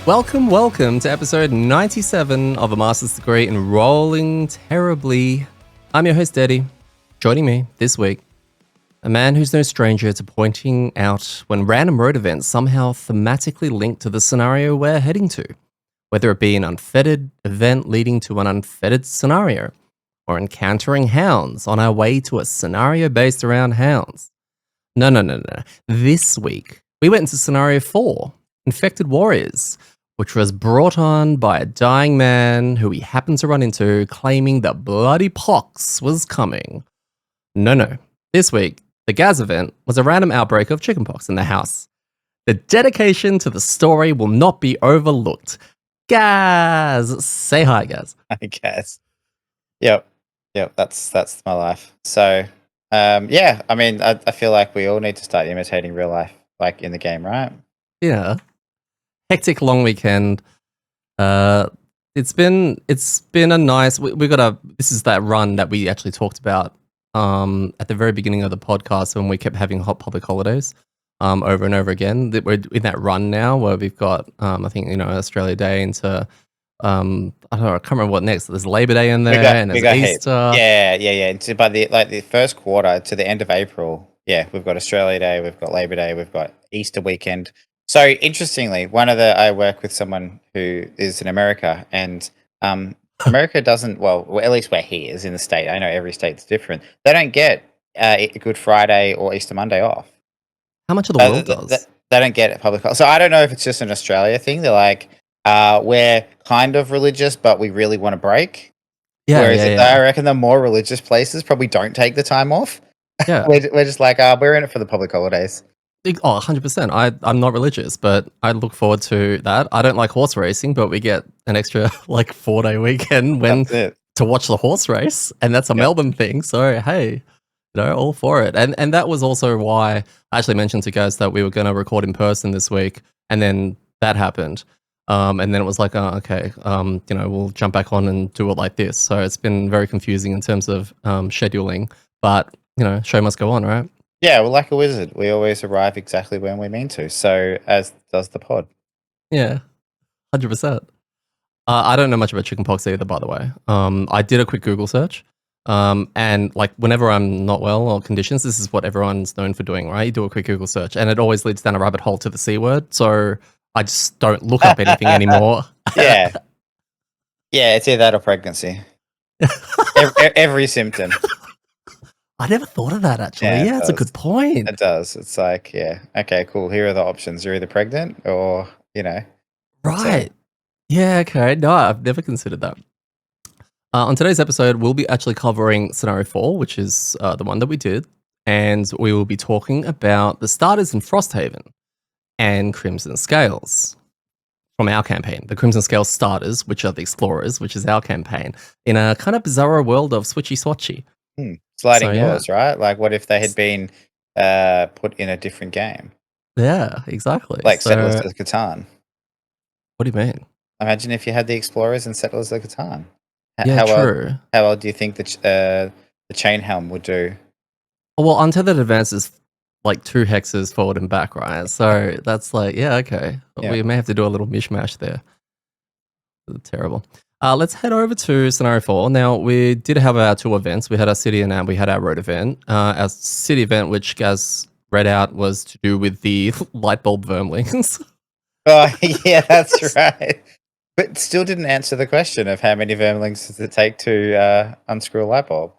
Welcome to episode 97 of A Master's Degree in Rolling Terribly. I'm your host, Eddie. Joining me this week, a man who's no stranger to pointing out when random road events somehow thematically link to the scenario we're heading to, whether it be an unfettered event leading to an unfettered scenario, or encountering hounds on our way to a scenario based around hounds. No. This week, we went into scenario 4, Infected Warriors, which was brought on by a dying man who he happened to run into claiming that bloody pox was coming. No. This week, the Gaz event was a random outbreak of chickenpox in the house. The dedication to the story will not be overlooked. Gaz! Say hi, Gaz. I guess. Yep, that's my life. So, yeah, I mean, I feel like we all need to start imitating real life, like in the game, right? Yeah. Hectic long weekend. It's been a nice. We got a. This is that run that we actually talked about at the very beginning of the podcast when we kept having hot public holidays over and over again. That we're in that run now where we've got I think Australia Day into I don't know, I can't remember what next. There's Labor Day in there and there's Easter. Yeah. And so by the first quarter to the end of April, yeah, we've got Australia Day, we've got Labor Day, we've got Easter weekend. So interestingly, I work with someone who is in America, and America doesn't, well, at least where he is in the state. I know every state's different. They don't get Good Friday or Easter Monday off. How much of the world does? They don't get it public. So I don't know if it's just an Australia thing. They're like, we're kind of religious, but we really want to break. Whereas I reckon the more religious places probably don't take the time off. Yeah. We're just like, we're in it for the public holidays. Oh, 100%. I'm not religious, but I look forward to that. I don't like horse racing, but we get an extra 4-day weekend to watch the horse race, and that's a Melbourne thing. So hey, all for it. And that was also why I actually mentioned to guys that we were going to record in person this week, and then that happened. And then it was like, okay, we'll jump back on and do it like this. So it's been very confusing in terms of scheduling, but show must go on, right? Yeah, we're like a wizard. We always arrive exactly when we mean to. So as does the pod. Yeah, 100%. I don't know much about chickenpox either, by the way. I did a quick Google search, and whenever I'm not well or conditions, this is what everyone's known for doing, right? You do a quick Google search, and it always leads down a rabbit hole to the C word. So I just don't look up anything anymore. Yeah, it's either that or pregnancy. Every symptom. I never thought of that, actually. Yeah, that's a good point. It does. It's like, yeah, okay, cool. Here are the options. You're either pregnant or, Right. Yeah, okay. No, I've never considered that. On today's episode, we'll be actually covering Scenario 4, which is the one that we did. And we will be talking about the starters in Frosthaven and Crimson Scales from our campaign. The Crimson Scales starters, which are the Explorers, which is our campaign, in a kind of bizarre world of switchy-swatchy. Sliding doors, right? Like, what if they had been put in a different game? Yeah, exactly. Like Settlers of Catan. What do you mean? Imagine if you had the Explorers and Settlers of Catan. True. How well do you think the chain helm would do? Well, Untethered advances 2 hexes forward and back, right? So that's okay. Yeah. We may have to do a little mishmash there. Terrible. Let's head over to Scenario 4. Now, we did have our 2 events. We had our city and we had our road event. Our city event, which Gaz read out, was to do with the light bulb vermlings. Oh, yeah, that's right. But still didn't answer the question of how many vermlings does it take to unscrew a light bulb.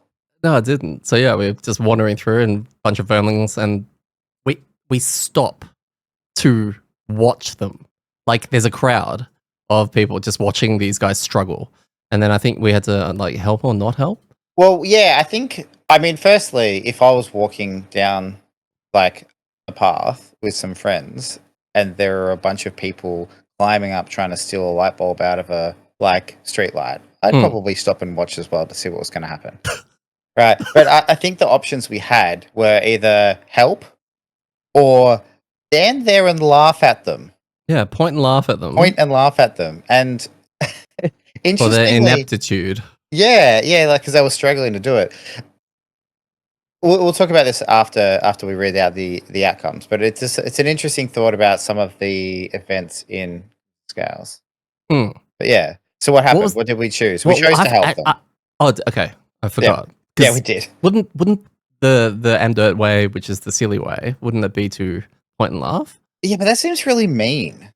No, it didn't. So yeah, we're just wandering through and a bunch of vermlings, and we stop to watch them. There's a crowd of people just watching these guys struggle. And then I think we had to help or not help. Well, yeah, firstly, if I was walking down a path with some friends and there are a bunch of people climbing up trying to steal a light bulb out of a street light, I'd probably stop and watch as well to see what was going to happen. Right. But I think the options we had were either help or stand there and laugh at them. Yeah, point and laugh at them. And interestingly, for their ineptitude. Yeah, because they were struggling to do it. We'll talk about this after we read out the outcomes, but it's an interesting thought about some of the events in Scales. Hmm. But yeah. So what What happened? was What did we choose? We what? chose to help them. Okay. I Yeah. forgot. Yeah, we Because did. wouldn't the amDirt way, which is the silly way, wouldn't it be to point and laugh? Yeah, but that seems really mean.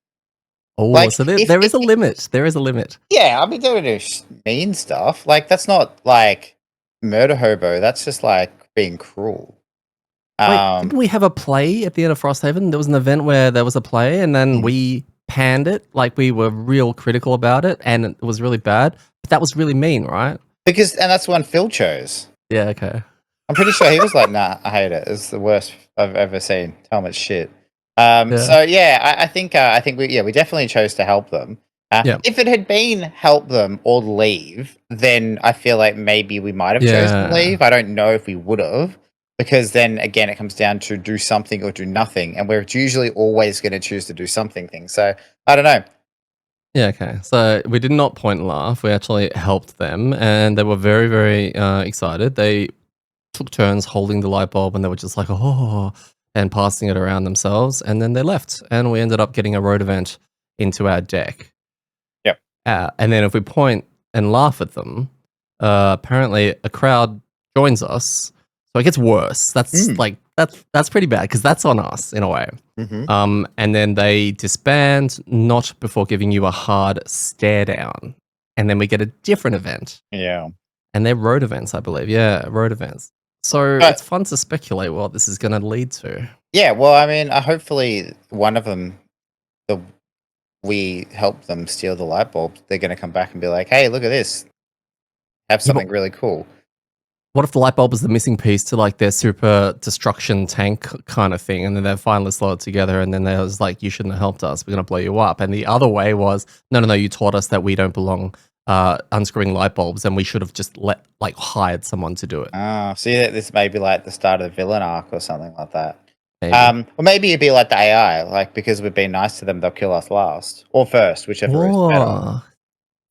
Oh, Like so if there is a limit. There is a limit. yeah, I mean they would do mean stuff. Like that's not like murder hobo. That's just like being cruel. Wait, didn't we have a play at the end of Frosthaven? There was an event where there was a play, and then Mhm. we panned it, like we were real critical about it, and it was really bad. But that was really mean, right? Because and that's the one Phil chose. Yeah. Okay. I'm pretty sure he was like, "Nah, I hate it. It's the worst I've ever seen. Tell him it's shit." Yeah. So yeah, I think we definitely chose to help them. Yeah. If it had been help them or leave, then I feel like maybe we might have chosen to Yeah. leave. I don't know if we would have, because then again, it comes down to do something or do nothing, and we're usually always going to choose to do something. Thing. So I don't know. Yeah. Okay. So we did not point and laugh. We actually helped them, and they were very, very excited. They took turns holding the light bulb, and they were just like, oh, and passing it around themselves, and then they left, and we ended up getting a road event into our deck. Yep. And then if we point and laugh at them, apparently a crowd joins us. So it gets worse. That's like that's pretty bad because that's on us in a way. Mm-hmm. And then they disband, not before giving you a hard stare down. And then we get a different event. Yeah. And they're road events, I believe. Yeah, road events. So But it's fun to speculate what this is going to lead to. yeah, well, I mean, hopefully one of them, the we help them steal the light bulb, they're going to come back and be like, "Hey, look at this! Have Yeah, but something really cool." what if the light bulb is the missing piece to like their super destruction tank kind of thing, and then they finally slow it together, and then they was like, "You shouldn't have helped us. We're gonna blow you up." And the other way was, "No, no, no. You taught us that we don't belong unscrewing light bulbs, and we should have just hired someone to do it." Ah, see that this may be like the start of the villain arc or something like that. Maybe. Or maybe it'd be like the AI, like because we've been nice to them, they'll kill us last or first, whichever is better. Oh,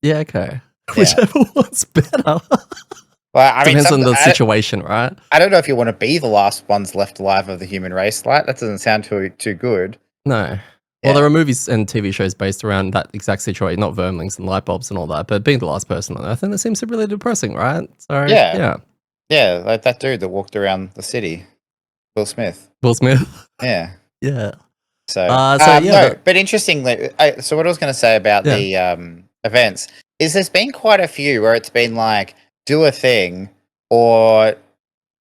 yeah. Okay. Yeah. Whichever one's better. Well, I mean, Depends on the situation, right? I don't know if you want to be the last ones left alive of the human race. Like that doesn't sound too good. No. Well, Yeah. there are movies and TV shows based around that exact situation, not vermlings and light bulbs and all that, but being the last person on Earth, and it seems really depressing, right? So, Yeah, yeah. yeah, like that dude that walked around the city, Will Smith. Will Smith. Yeah. Yeah. So, So yeah, no, but interestingly, so what I was going to say about yeah. the events is there's been quite a few where it's been like do a thing or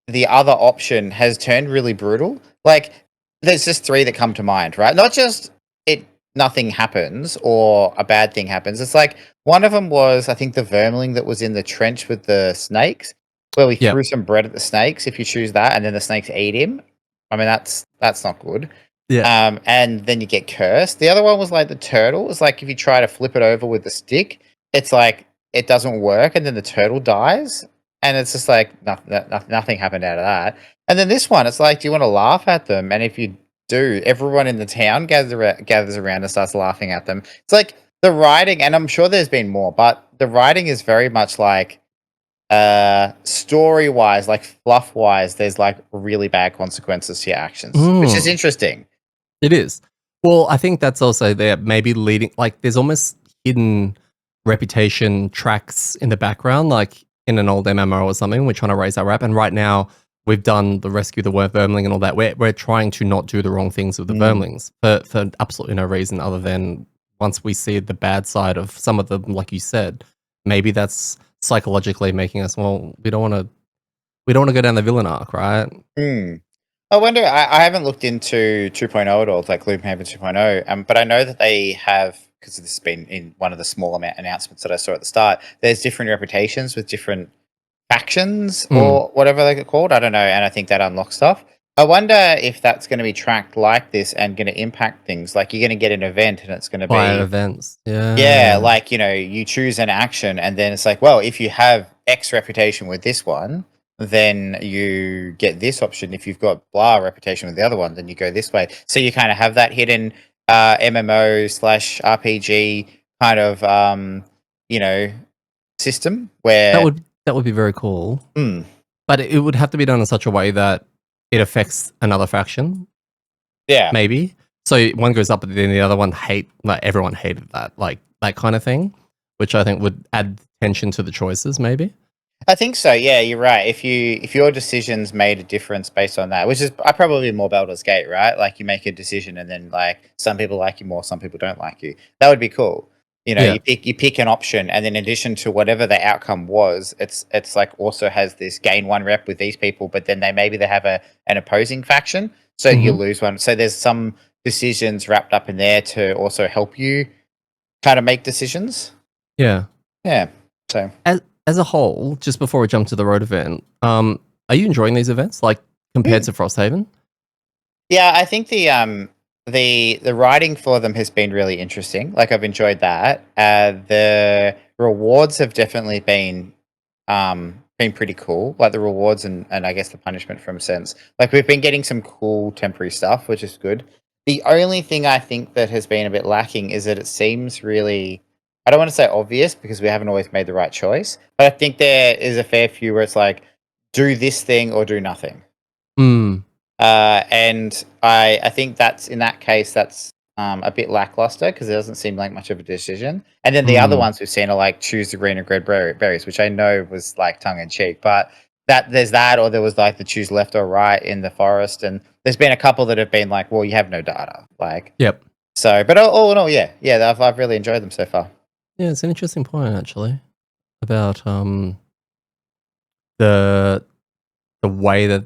the other option has turned really brutal. Like there's just three that come to mind, right? Not just it nothing happens or a bad thing happens. It's like one of them was I think the vermling that was in the trench with the snakes where we Yep. threw some bread at the snakes if you choose that and then the snakes ate him. I mean that's not good. Yeah. And then you get cursed. The other one was like the turtle. It's like if you try to flip it over with the stick, it's like it doesn't work, and then the turtle dies, and it's just like nothing happened out of that. And then this one, it's like, do you want to laugh at them? And if you do, everyone in the town gathers around and starts laughing at them. It's like the writing, and I'm sure there's been more, but the writing is very much like story wise, like fluff wise, there's like really bad consequences to your actions, which is interesting. It is. Well, I think that's also there, maybe leading, like, there's almost hidden reputation tracks in the background, like in an old MMO or something. We're trying to raise our rap. And right now, we've done the rescue the vermling and all that. We're trying to not do the wrong things with the vermlings for absolutely no reason other than once we see the bad side of some of them, like you said, maybe that's psychologically making us, well, we don't want to go down the villain arc, right? I wonder. I haven't looked into 2.0 at all, like Gloomhaven 2.0, but I know that they have, because this has been in one of the small announcements that I saw at the start. There's different reputations with different factions or whatever they get called. I don't know, and I think that unlocks stuff. I wonder if that's going to be tracked like this and going to impact things. Like you're going to get an event and it's going to Fire be events. yeah, like you choose an action and then it's like, well, if you have X reputation with this one, then you get this option. If you've got blah reputation with the other one, then you go this way. So you kind of have that hidden MMO slash RPG kind of system where that would be very cool. Mm, But it would have to be done in such a way that it affects another faction, yeah. maybe. So one goes up, but then the other one everyone hated that, like that kind of thing, which I think would add tension to the choices, maybe. I think so. Yeah, you're right. If your decisions made a difference based on that, which is I probably more Baldur's Gate, right? Like you make a decision and then like some people like you more, some people don't like you. That would be cool. You know, Yeah. you pick an option, and then in addition to whatever the outcome was, it's like also has this gain one rep with these people, but then they have an opposing faction, so you Hmm. lose one. So there's some decisions wrapped up in there to also help you kind of make decisions. Yeah. Yeah. So As a whole, just before we jump to the road event, are you enjoying these events, like compared mm. to Frosthaven? Yeah, I think the writing for them has been really interesting. Like I've enjoyed that. The rewards have definitely been pretty cool. Like the rewards and I guess the punishment from sense. Like we've been getting some cool temporary stuff, which is good. The only thing I think that has been a bit lacking is that it seems really, I don't want to say obvious because we haven't always made the right choice, but I think there is a fair few where it's like do this thing or do nothing. Mm. And I think that's in that case that's a bit lackluster because it doesn't seem like much of a decision. And then the other Mm. ones we've seen are like choose the green or red berries, which I know was like tongue in cheek, but that there's that, or there was like the choose left or right in the forest, and there's been a couple that have been like, well, you have no data, like Yep. so. But all in all, yeah, I've really enjoyed them so far. Yeah, it's an interesting point actually about the the way that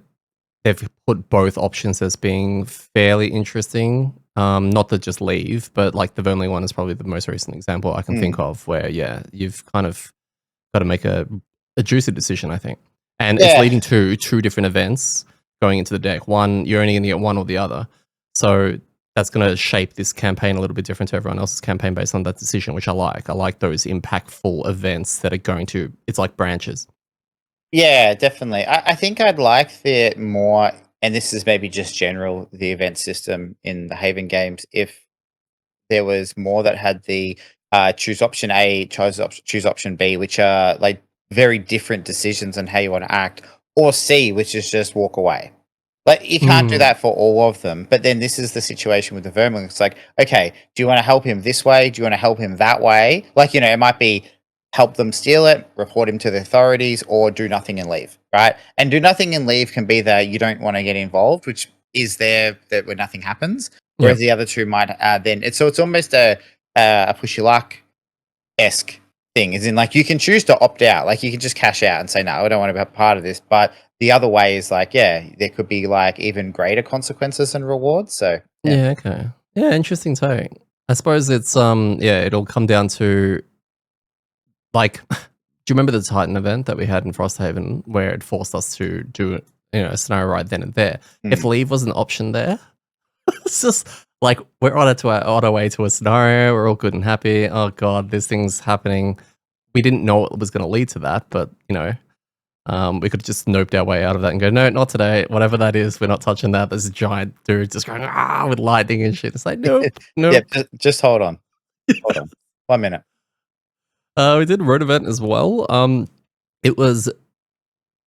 they've put both options as being fairly interesting. Not to just leave, but like the Burnley one is probably the most recent example I can think Mm. of where, yeah, you've kind of got to make a juicy decision, I think. And it's Yeah, leading to two different events going into the deck. One, you're only going to get one or the other. So that's going to shape this campaign a little bit different to everyone else's campaign based on that decision, which I like. I like those impactful events that are going to, it's like branches. yeah, definitely. I think I'd like the more, and this is maybe just general the event system in the Haven games. If there was more that had the choose option A, choose option B, which are like very different decisions on how you want to act, or C, which is just walk away. Like you can't do Mm, that for all of them. But then this is the situation with the vermin. It's like, okay, do you want to help him this way? Do you want to help him that way? Like, it might be help them steal it, report him to the authorities, or do nothing and leave, right? And do nothing and leave can be that you don't want to get involved, which is there that where nothing happens. yeah. Whereas the other two might then it's almost a push your luck esque thing. Is in like you can choose to opt out, like you can just cash out and say no, I don't want to be a part of this. But the other way is like there could be like even greater consequences and rewards. So yeah, Yeah, okay. Yeah, interesting take. I suppose it's yeah, it'll come down to like do you remember the Titan event that we had in Frosthaven where it forced us to do a scenario right then and there? If mm. leave was an option there, it's just like we're on our way to a scenario, we're all good and happy. Oh god, this thing's happening. We didn't know it was gonna lead to that, but we could have just noped our way out of that and go, no, not today. Whatever that is, we're not touching that. There's a giant dude just going with lightning and shit. It's like, nope, Yeah. nope. Just hold on, 1 minute. We did a road event as well. It was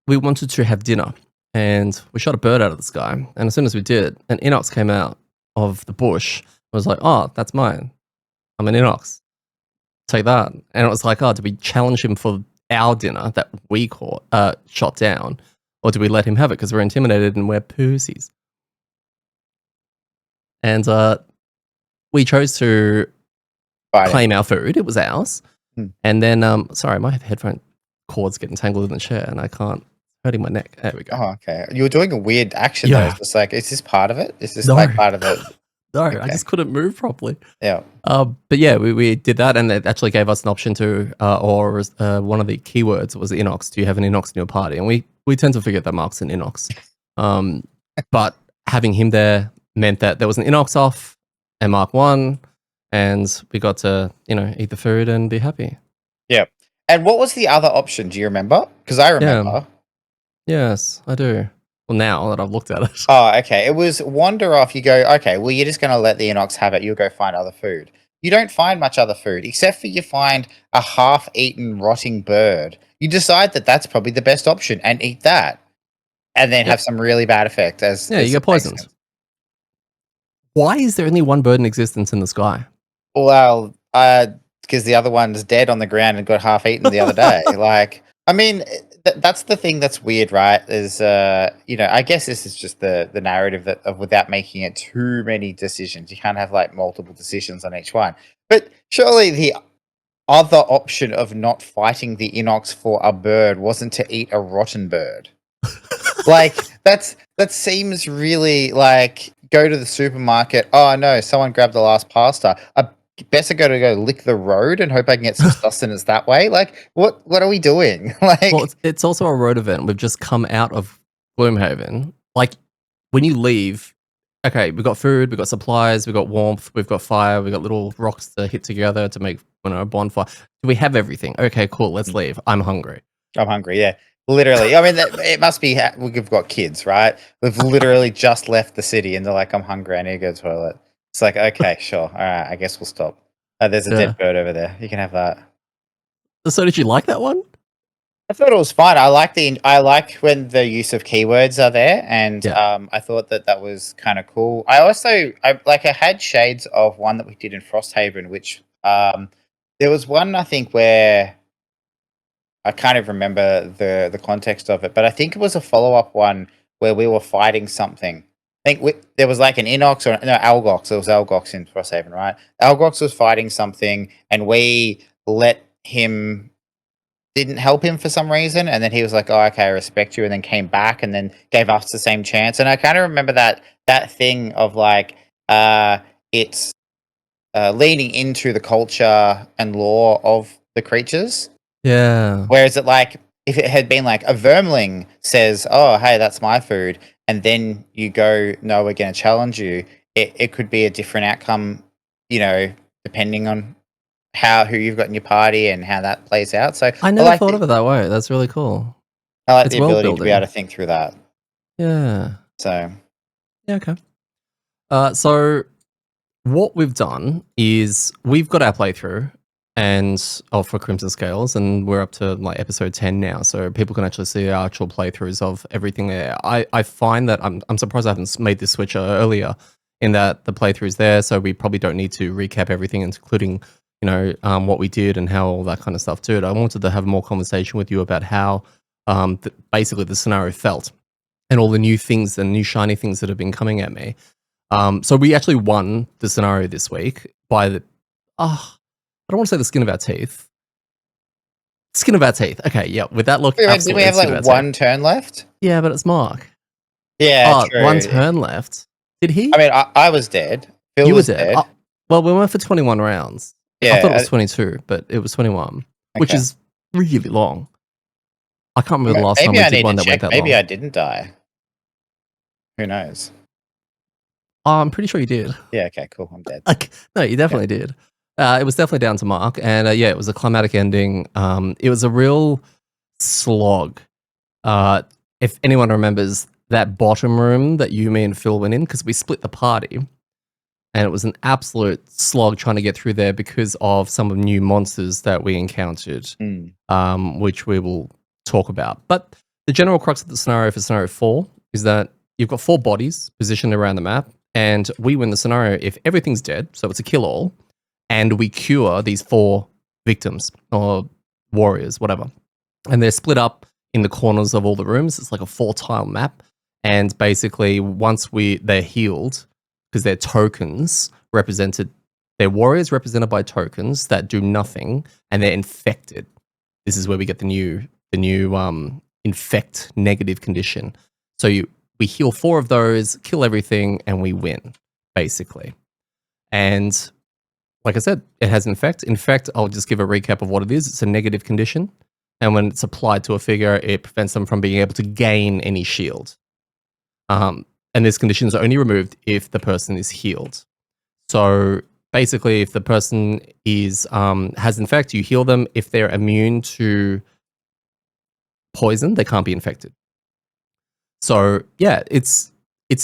we wanted to have dinner, and we shot a bird out of the sky. And as soon as we did, an inox came out of the bush. I was like, oh, that's mine. I'm an inox. Take that. And it was like, oh, do we challenge him for our dinner that we caught, shot down, or do we let him have it because we're intimidated and we're pussies? And we chose to Fighting. claim our food. It was ours. Mm. And then, sorry, my headphone cord's getting tangled in the chair and I can't, hurting my neck. There we go. Oh, okay. You were doing a weird action though. Yeah. It's just like, is this part of it? Is this No. like part of the? No, I Okay. just couldn't move properly. Yeah. But yeah, we did that, and it actually gave us an option to, or one of the keywords was inox. Do you have an inox in your party? And we tend to forget that Mark's an inox. But having him there meant that there was an inox off, and Mark won, and we got to eat the food and be happy. Yeah. And what was the other option? Do you remember? Because I Yeah. remember. Yes, I do. Well, now that I've looked at it. Oh, okay. It was wander off. You go, okay, well, you're just going to let the Inox have it. You'll go find other food. You don't find much other food, except for you find a half-eaten, rotting bird. You decide that that's probably the best option and eat that, and then Yep. have some really bad effect as Yeah, you get it makes poisoned. sense. Why is there only one bird in existence in the sky? Well, because the other one's dead on the ground and got half eaten the other day. Like, I mean, that's the thing that's weird, right? Is I guess this is just the narrative that of without making it too many decisions. You can't have like multiple decisions on each one. But surely the other option of not fighting the Inox for a bird wasn't to eat a rotten bird. Like that seems really like go to the supermarket. Oh no, someone grabbed the last pasta. I better go lick the road and hope I can get some sustenance that way. Like what are we doing? Well, Like it's also a road event. We've just come out of Gloomhaven. Like, when you leave, okay, we've got food, we've got supplies, we've got warmth, we've got fire, we've got little rocks to hit together to make a bonfire. We have everything. Okay, cool. Let's leave. I'm hungry. I'm hungry. Yeah, literally. I mean, it must be. We've got kids, right? We've literally just left the city, and they're like, "I'm hungry. I need to go to the toilet." It's like, okay, sure. All right, I guess we'll stop. There's a Yeah. dead bird over there. You can have that. So did you like that one? I thought it was fun. I like when the use of keywords are there, and Yeah. I thought that was kind of cool. I had shades of one that we did in Frosthaven, which there was one I think where I can't even remember the context of it, but I think it was a follow up one where we were fighting something. There was like an Inox or no Algox. It was Algox in Frosthaven, right? Algox was fighting something, and we let him didn't help him for some reason, and then he was like, "Oh, okay, I respect you," and then came back and then gave us the same chance. And I kind of remember that thing of like, it's leaning into the culture and lore of the creatures. Yeah. Whereas it like if it had been like a vermling says, "Oh, hey, that's my food," and then you go, "No, we're going to challenge you," it could be a different outcome, depending on who you've got in your party and how that plays out. So I never thought of it that way. That's really cool. I like It's the world ability to be able building. to think through that. Yeah. So Yeah, okay. So what we've done is we've got our playthrough for Crimson Scales, and we're up to like episode 10 now, so people can actually see our actual playthroughs of everything there. I find that I'm surprised I haven't made this switch earlier, in that the playthrough is there, so we probably don't need to recap everything, including what we did and how all that kind of stuff too. I wanted to have more conversation with you about how basically the scenario felt and all the new things and new shiny things that have been coming at me. So we actually won the scenario this week by I don't want to say the skin of our teeth. Skin of our teeth. Okay, yeah. With that look, wait, did we absolutely have skin of like our teeth. one turn left? Yeah, but it's Mark. Yeah, Oh, one true. turn left. Did he? I mean, I was dead. Phil You were was dead. dead. Oh, well, we went for 21 rounds. I thought it Yeah. was 22, but it was 21, which Okay. is really long. I can't remember the last time Maybe we I did need one to that went check. that Maybe long. I didn't die. Who knows? Oh, I'm pretty sure you did. Yeah. Okay. Cool. I'm dead. Like, no, you definitely did. It was definitely down to Mark, and yeah, it was a climatic ending. It was a real slog. If anyone remembers that bottom room that you, me, and Phil went in, because we split the party, and it was an absolute slog trying to get through there because of some of the new monsters that we encountered, which we will talk about. But the general crux of the scenario for scenario 4 is that you've got 4 bodies positioned around the map, and we win the scenario if everything's dead, so it's a kill-all, and we cure these 4 victims or warriors, whatever. And they're split up in the corners of all the rooms. It's like a 4-tile map. And basically, once they're healed, because they're tokens represented, they're warriors represented by tokens that do nothing, and they're infected. This is where we get the new infect negative condition. So we heal 4 of those, kill everything, and we win, basically. And like I said, it has infect. Infect, I'll just give a recap of what it is. It's a negative condition. And when it's applied to a figure, it prevents them from being able to gain any shield. And this condition is only removed if the person is healed. So basically, if the person has infect, you heal them. If they're immune to poison, they can't be infected. So yeah, it's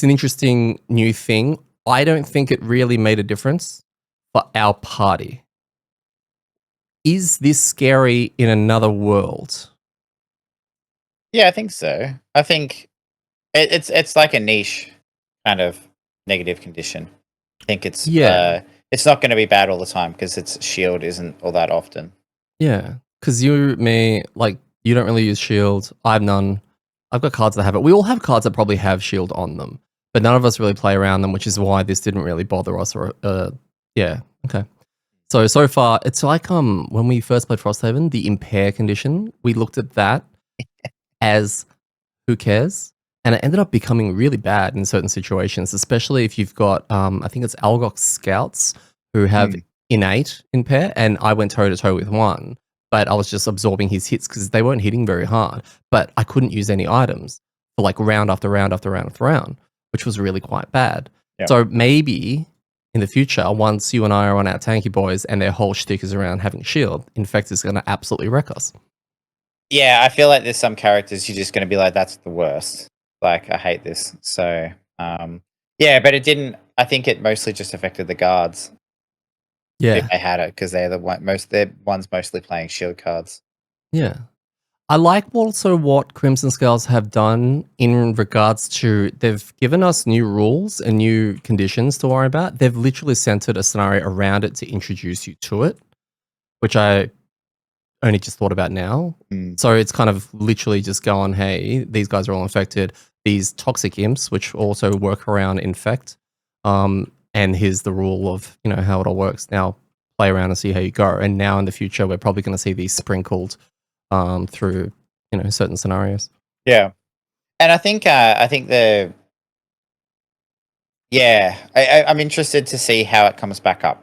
an interesting new thing. I don't think it really made a difference for our party. Is this scary in another world? Yeah, I think so. I think it's like a niche kind of negative condition. I think Yeah. it's not going to be bad all the time because its shield isn't all that often. Yeah. Because you don't really use shield. I have none. I've got cards that have it. We all have cards that probably have shield on them, but none of us really play around them, which is why this didn't really bother us. Yeah. Okay. So far, it's like when we first played Frosthaven, the impair condition. We looked at that as who cares, and it ended up becoming really bad in certain situations, especially if you've got I think it's Algox scouts who have Mm. innate impair, and I went toe to toe with one, but I was just absorbing his hits because they weren't hitting very hard, but I couldn't use any items for like round after round after round after round, which was really quite bad. Yeah. So maybe in the future, once you and I are on our tanky boys and their whole shtick is around having shield, Infect is going to absolutely wreck us. Yeah, I feel like there's some characters you're just going to be like, that's the worst. Like, I hate this. So, yeah, but it didn't. I think it mostly just affected the guards if Yeah. they had it because they're they're ones mostly playing shield cards. Yeah. I like also what Crimson Scales have done in regards to they've given us new rules and new conditions to worry about. They've literally centered a scenario around it to introduce you to it, which I only just thought about now. Mm. So it's kind of literally just going, hey, these guys are all infected. These toxic imps, which also work around infect. And here's the rule of, how it all works. Now play around and see how you go. And now in the future, we're probably going to see these sprinkled through, certain scenarios. Yeah, and I think I'm interested to see how it comes back up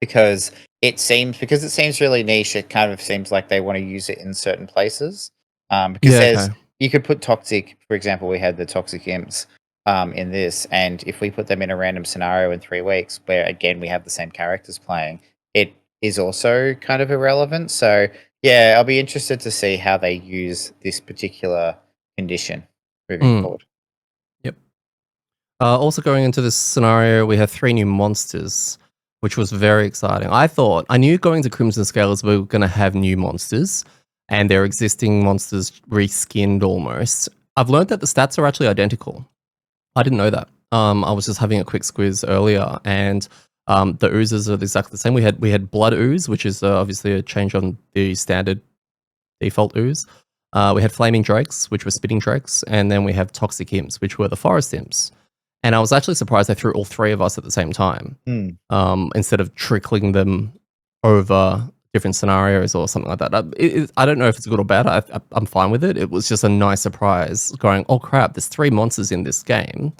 because it seems really niche. It kind of seems like they want to use it in certain places. Because Yeah, okay. you could put toxic, for example, we had the toxic imps in this, and if we put them in a random scenario in 3 weeks, where again we have the same characters playing, it is also kind of irrelevant. So yeah, I'll be interested to see how they use this particular condition moving Mm, forward. yep. Also going into this scenario, we have 3 new monsters, which was very exciting. I knew going to Crimson Scales we were going to have new monsters, and their existing monsters reskinned almost. I've learned that the stats are actually identical. I didn't know that. I was just having a quick squiz earlier, and the oozes are exactly the same. We had blood ooze, which is obviously a change on the standard default ooze. We had flaming drakes, which were spitting drakes, and then we have toxic imps, which were the forest imps. And I was actually surprised they threw all 3 of us at the same time, Hmm. instead of trickling them over different scenarios or something like that. I don't know if it's good or bad. I'm fine with it. It was just a nice surprise going, oh crap, there's 3 monsters in this game.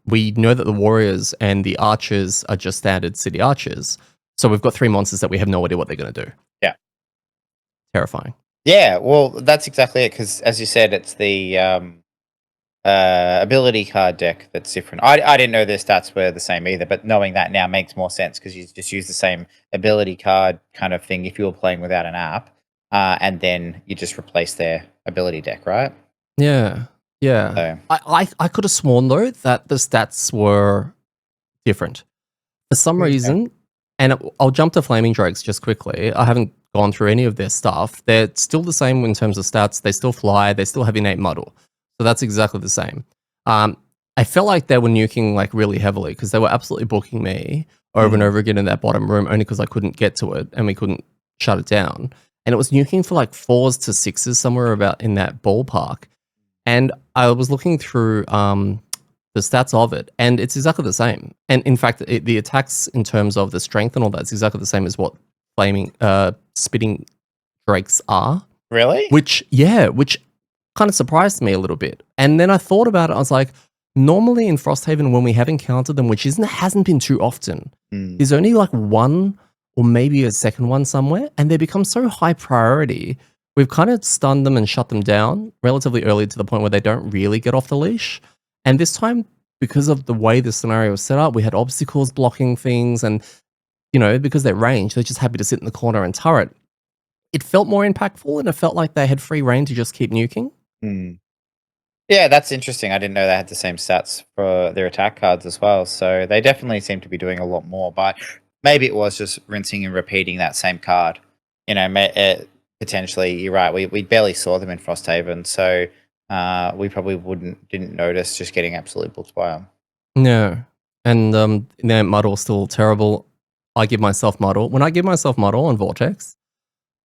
We know that the warriors and the archers are just standard city archers. So we've got 3 monsters that we have no idea what they're going to do. Yeah. Terrifying. Yeah, well, that's exactly it. Because as you said, it's the ability card deck that's different. I didn't know their stats were the same either, but knowing that now makes more sense because you just use the same ability card kind of thing if you were playing without an app, and then you just replace their ability deck, right? Yeah. Yeah. So, I could have sworn though that the stats were different. For some okay. reason, and I'll jump to Flaming Drakes just quickly. I haven't gone through any of their stuff. They're still the same in terms of stats. They still fly. They still have innate muddle. So that's exactly the same. I felt like they were nuking like really heavily because they were absolutely booking me over and Mm. over again in that bottom room only because I couldn't get to it and we couldn't shut it down. And it was nuking for like 4s to 6s somewhere about in that ballpark. And I was looking through the stats of it, and it's exactly the same. And in fact, the attacks in terms of the strength and all that is exactly the same as what flaming spitting drakes are. Really? Which kind of surprised me a little bit. And then I thought about it. I was like, normally in Frosthaven, when we have encountered them, which hasn't been too often, Mm. there's only like one or maybe a second one somewhere, and they become so high priority. We've kind of stunned them and shut them down relatively early to the point where they don't really get off the leash. And this time, because of the way the scenario was set up, we had obstacles blocking things, and because they're ranged, they're just happy to sit in the corner and turret. It felt more impactful, and it felt like they had free reign to just keep nuking. Mm. Yeah, that's interesting. I didn't know they had the same stats for their attack cards as well. So they definitely seem to be doing a lot more. But maybe it was just rinsing and repeating that same card. Potentially, you're right. We barely saw them in Frosthaven, so we probably didn't notice just getting absolutely booked by them. No. And muddle's still terrible. I give myself muddle. When I give myself muddle on Vortex,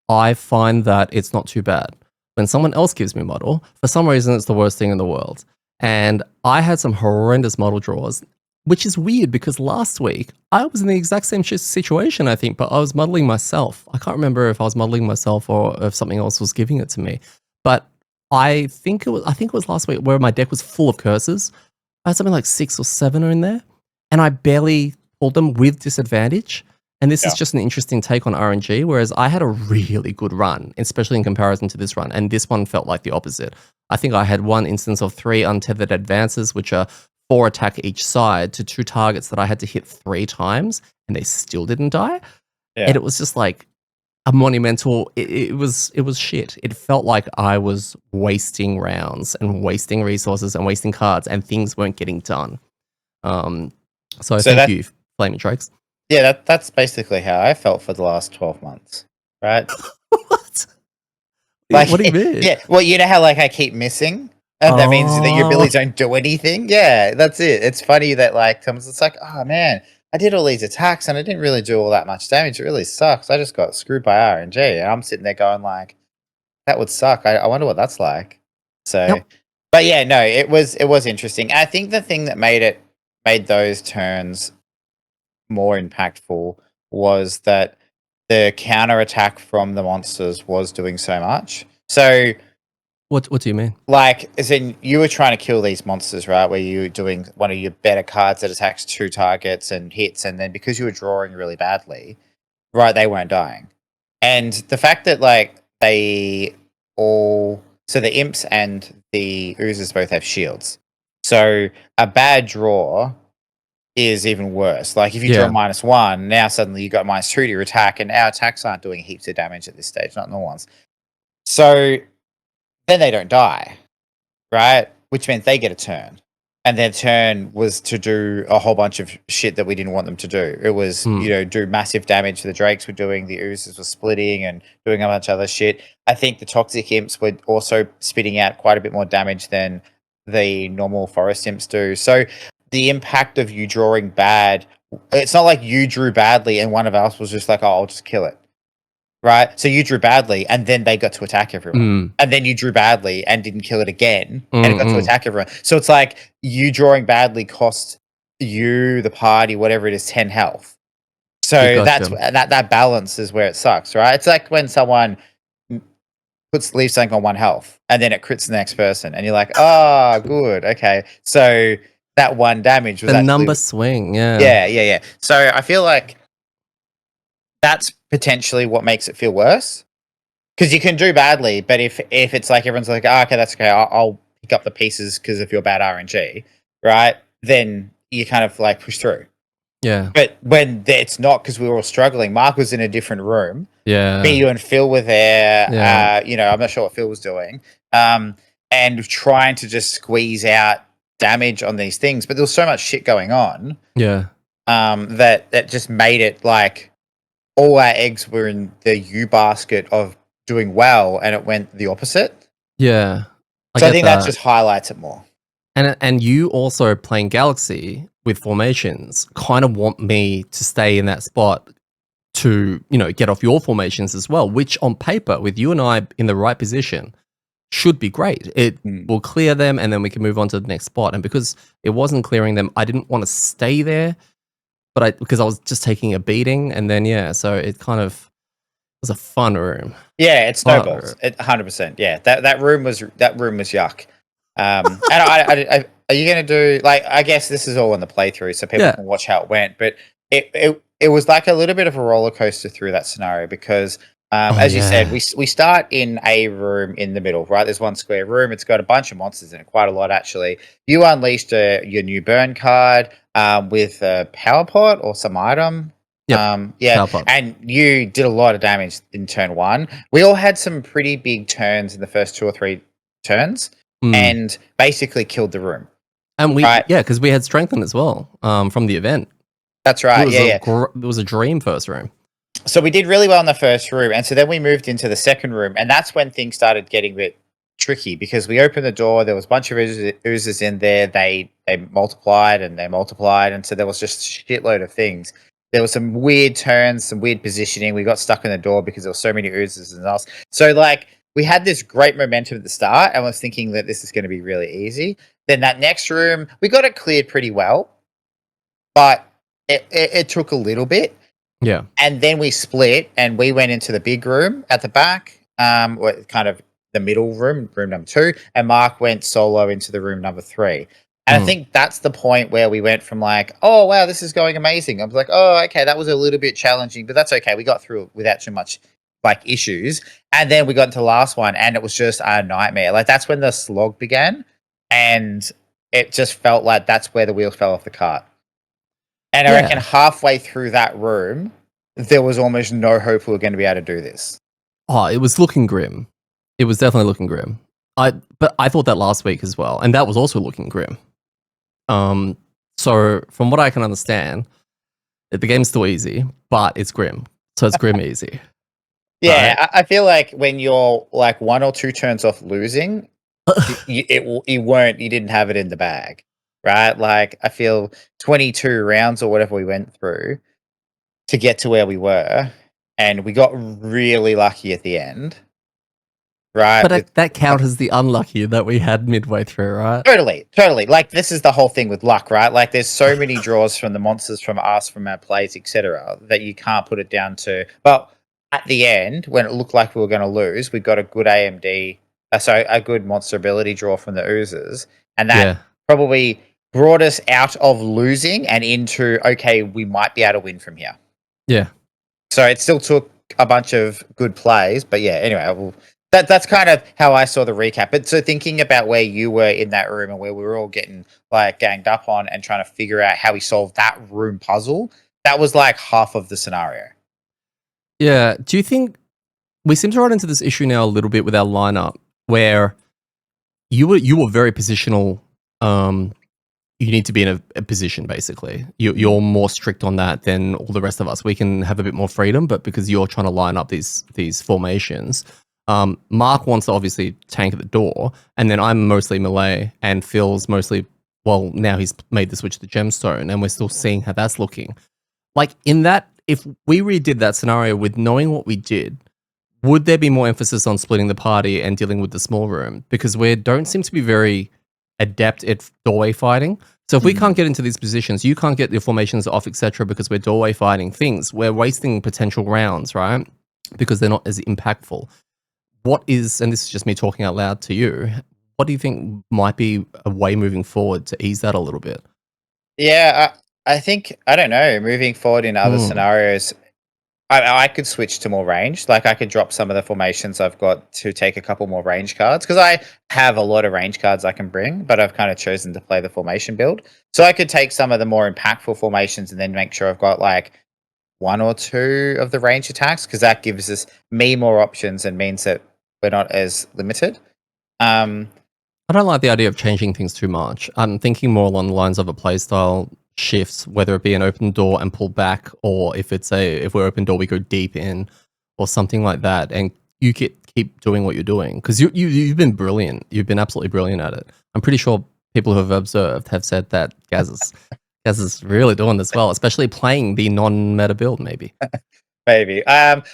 I find that it's not too bad. When someone else gives me muddle, for some reason, it's the worst thing in the world. And I had some horrendous muddle draws, which is weird because last week I was in the exact same situation, I think, but I was muddling myself. I can't remember if I was muddling myself or if something else was giving it to me. But I think it was last week where my deck was full of curses. I had something like 6 or 7 in there, and I barely pulled them with disadvantage. And this is just an interesting take on RNG, whereas I had a really good run, especially in comparison to this run, and this one felt like the opposite. I think I had one instance of 3 untethered advances, which are 4 attack each side to 2 targets that I had to hit 3 times, and they still didn't die. Yeah. And it was just like a monumental. It was shit. It felt like I was wasting rounds and wasting resources and wasting cards, and things weren't getting done. So thank you, Flaming Drakes. Yeah, that's basically how I felt for the last 12 months, right? What? Like, what do you mean? Yeah, well, you know how like I keep missing, and that means that your abilities don't do anything. Yeah, that's it. It's funny that like comes. It's like, oh man, I did all these attacks and I didn't really do all that much damage. It really sucks. I just got screwed by RNG, and I'm sitting there going like, that would suck. I wonder what that's like. So, but yeah, no, it was interesting. I think the thing that made those turns more impactful was that the counter attack from the monsters was doing so much. So what do you mean? Like, as in you were trying to kill these monsters, right? Where you were doing one of your better cards that attacks 2 targets and hits, and then because you were drawing really badly, right, they weren't dying. And the fact that like the imps and the oozes both have shields. So a bad draw is even worse. Like if you draw -1, now suddenly you got -2 to your attack, and our attacks aren't doing heaps of damage at this stage, not normal ones. So then they don't die, right? Which meant they get a turn. And their turn was to do a whole bunch of shit that we didn't want them to do. It was, do massive damage. The Drakes were doing, the oozes were splitting and doing a bunch of other shit. I think the toxic imps were also spitting out quite a bit more damage than the normal forest imps do. So the impact of you drawing bad, it's not like you drew badly and one of us was just like, oh, I'll just kill it. Right? So you drew badly and then they got to attack everyone. And then you drew badly and didn't kill it again and it got to attack everyone. So it's like you drawing badly cost you, the party, whatever it is, 10 health. So that balance is where it sucks, right? It's like when someone leaves something on 1 health and then it crits the next person and you're like, oh, good, okay. So that 1 damage was the number swing, yeah. So I feel like that's potentially what makes it feel worse, because you can do badly, but if it's like everyone's like, oh, okay, that's okay, I'll pick up the pieces because of your bad RNG, right? Then you kind of like push through. Yeah. But when it's not, because we were all struggling, Mark was in a different room. Yeah. Me, you, and Phil were there. Yeah. I'm not sure what Phil was doing. And trying to just squeeze out damage on these things, but there was so much shit going on. Yeah. That just made it like all our eggs were in the U basket of doing well, and it went the opposite. Yeah. So I think that just highlights it more. And you also playing Galaxy with formations kind of want me to stay in that spot to, get off your formations as well, which on paper, with you and I in the right position, should be great. It will clear them and then we can move on to the next spot. And because it wasn't clearing them, I didn't want to stay there. But because I was just taking a beating, and then so it kind of was a fun room. Yeah, it snowballs. 100%. Yeah, that room was yuck. And I are you gonna do like? I guess this is all in the playthrough, so people can watch how it went. But it was like a little bit of a roller coaster through that scenario because, as you said, we start in a room in the middle, right? There's one square room. It's got a bunch of monsters in it, quite a lot actually. You unleashed your new burn card. With a power pot or some item. And you did a lot of damage in turn 1. We all had some pretty big turns in the first 2 or 3 turns and basically killed the room. And because we had strengthened as well from the event. That's right. It was a dream first room. So we did really well in the first room, and so then we moved into the second room, and that's when things started getting a bit tricky because we opened the door. There was a bunch of oozes in there. They they multiplied and they multiplied, and so there was just a shitload of things. There was some weird turns, some weird positioning. We got stuck in the door because there were so many oozes and us. So like we had this great momentum at the start, and was thinking that this is going to be really easy. Then that next room, we got it cleared pretty well, but it took a little bit. Yeah. And then we split, and we went into the big room at the back, kind of the middle room, room number 2, and Mark went solo into the room number 3. And I think that's the point where we went from like, oh wow, this is going amazing. I was like, oh okay, that was a little bit challenging, but that's okay. We got through it without too much like issues. And then we got into the last one, and it was just a nightmare. Like that's when the slog began, and it just felt like that's where the wheels fell off the cart. And I reckon halfway through that room, there was almost no hope we were going to be able to do this. Oh, it was looking grim. It was definitely looking grim. But I thought that last week as well, and that was also looking grim. So from what I can understand, the game's still easy, but it's grim. So it's grim easy. Yeah, right? I feel like when you're like 1 or 2 turns off losing, you didn't have it in the bag, right? Like I feel 22 rounds or whatever we went through to get to where we were, and we got really lucky at the end, right? But that counts as the unlucky that we had midway through, right? Totally. Like this is the whole thing with luck, right? Like there's so many draws from the monsters, from us, from our plays, etc., that you can't put it down to. But at the end, when it looked like we were going to lose, we got a good a good monster ability draw from the oozes, and that probably brought us out of losing and into okay, we might be able to win from here. Yeah. So it still took a bunch of good plays, but yeah. Anyway, that's kind of how I saw the recap. But so thinking about where you were in that room and where we were all getting like ganged up on and trying to figure out how we solved that room puzzle, that was like half of the scenario. Yeah. Do you think we seem to run into this issue now a little bit with our lineup, where you were very positional? You need to be in a position, basically. You're more strict on that than all the rest of us. We can have a bit more freedom, but because you're trying to line up these formations, Mark wants to obviously tank at the door, and then I'm mostly melee, and Phil's mostly, well, now he's made the switch to gemstone, and we're still seeing how that's looking. Like in that, if we redid that scenario with knowing what we did, would there be more emphasis on splitting the party and dealing with the small room? Because we don't seem to be very adept at doorway fighting. So if we can't get into these positions, you can't get your formations off, etc., because we're doorway fighting things. We're wasting potential rounds, right? Because they're not as impactful. What is, and this is just me talking out loud to you, what do you think might be a way moving forward to ease that a little bit? Yeah, I think, I don't know, moving forward in other scenarios, I could switch to more range. Like I could drop some of the formations I've got to take a couple more range cards, because I have a lot of range cards I can bring, but I've kind of chosen to play the formation build. So I could take some of the more impactful formations and then make sure I've got like 1 or 2 of the range attacks, because that gives me more options and means that we're not as limited. I don't like the idea of changing things too much. I'm thinking more along the lines of a playstyle shifts, whether it be an open door and pull back, or if we're open door, we go deep in, or something like that. And you keep doing what you're doing, because you've been brilliant. You've been absolutely brilliant at it. I'm pretty sure people who have observed have said that Gaz is really doing this well, especially playing the non-meta build, maybe. Maybe.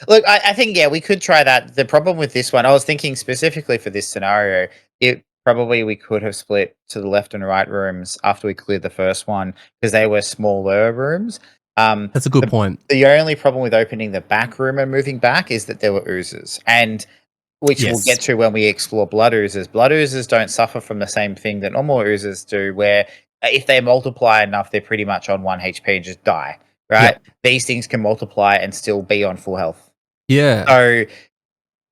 Look, I think, yeah, we could try that. The problem with this one, I was thinking specifically for this scenario, we could have split to the left and right rooms after we cleared the first one, because they were smaller rooms. That's a good point. The only problem with opening the back room and moving back is that there were oozes, and which we'll get to when we explore blood oozes. Blood oozes don't suffer from the same thing that normal oozes do, where if they multiply enough, they're pretty much on 1 HP and just die. Right? Yep. These things can multiply and still be on full health. Yeah. So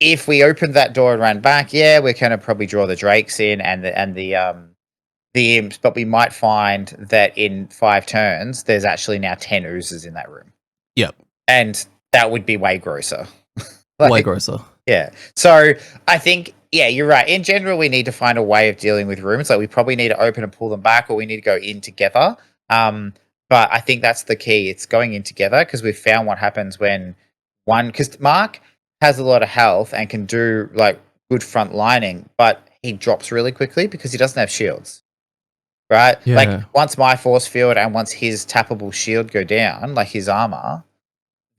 if we opened that door and ran back, yeah, we're going to probably draw the drakes in and the imps, but we might find that in 5 turns, there's actually now 10 oozes in that room. Yep. And that would be way grosser. Way grosser. Yeah. So I think, yeah, you're right. In general, we need to find a way of dealing with rooms. Like we probably need to open and pull them back, or we need to go in together. But I think that's the key. It's going in together, because we've found what happens when because Mark has a lot of health and can do like good front lining, but he drops really quickly because he doesn't have shields. right? Like Yeah. once my force field and once his tappable shield go down, like his armor,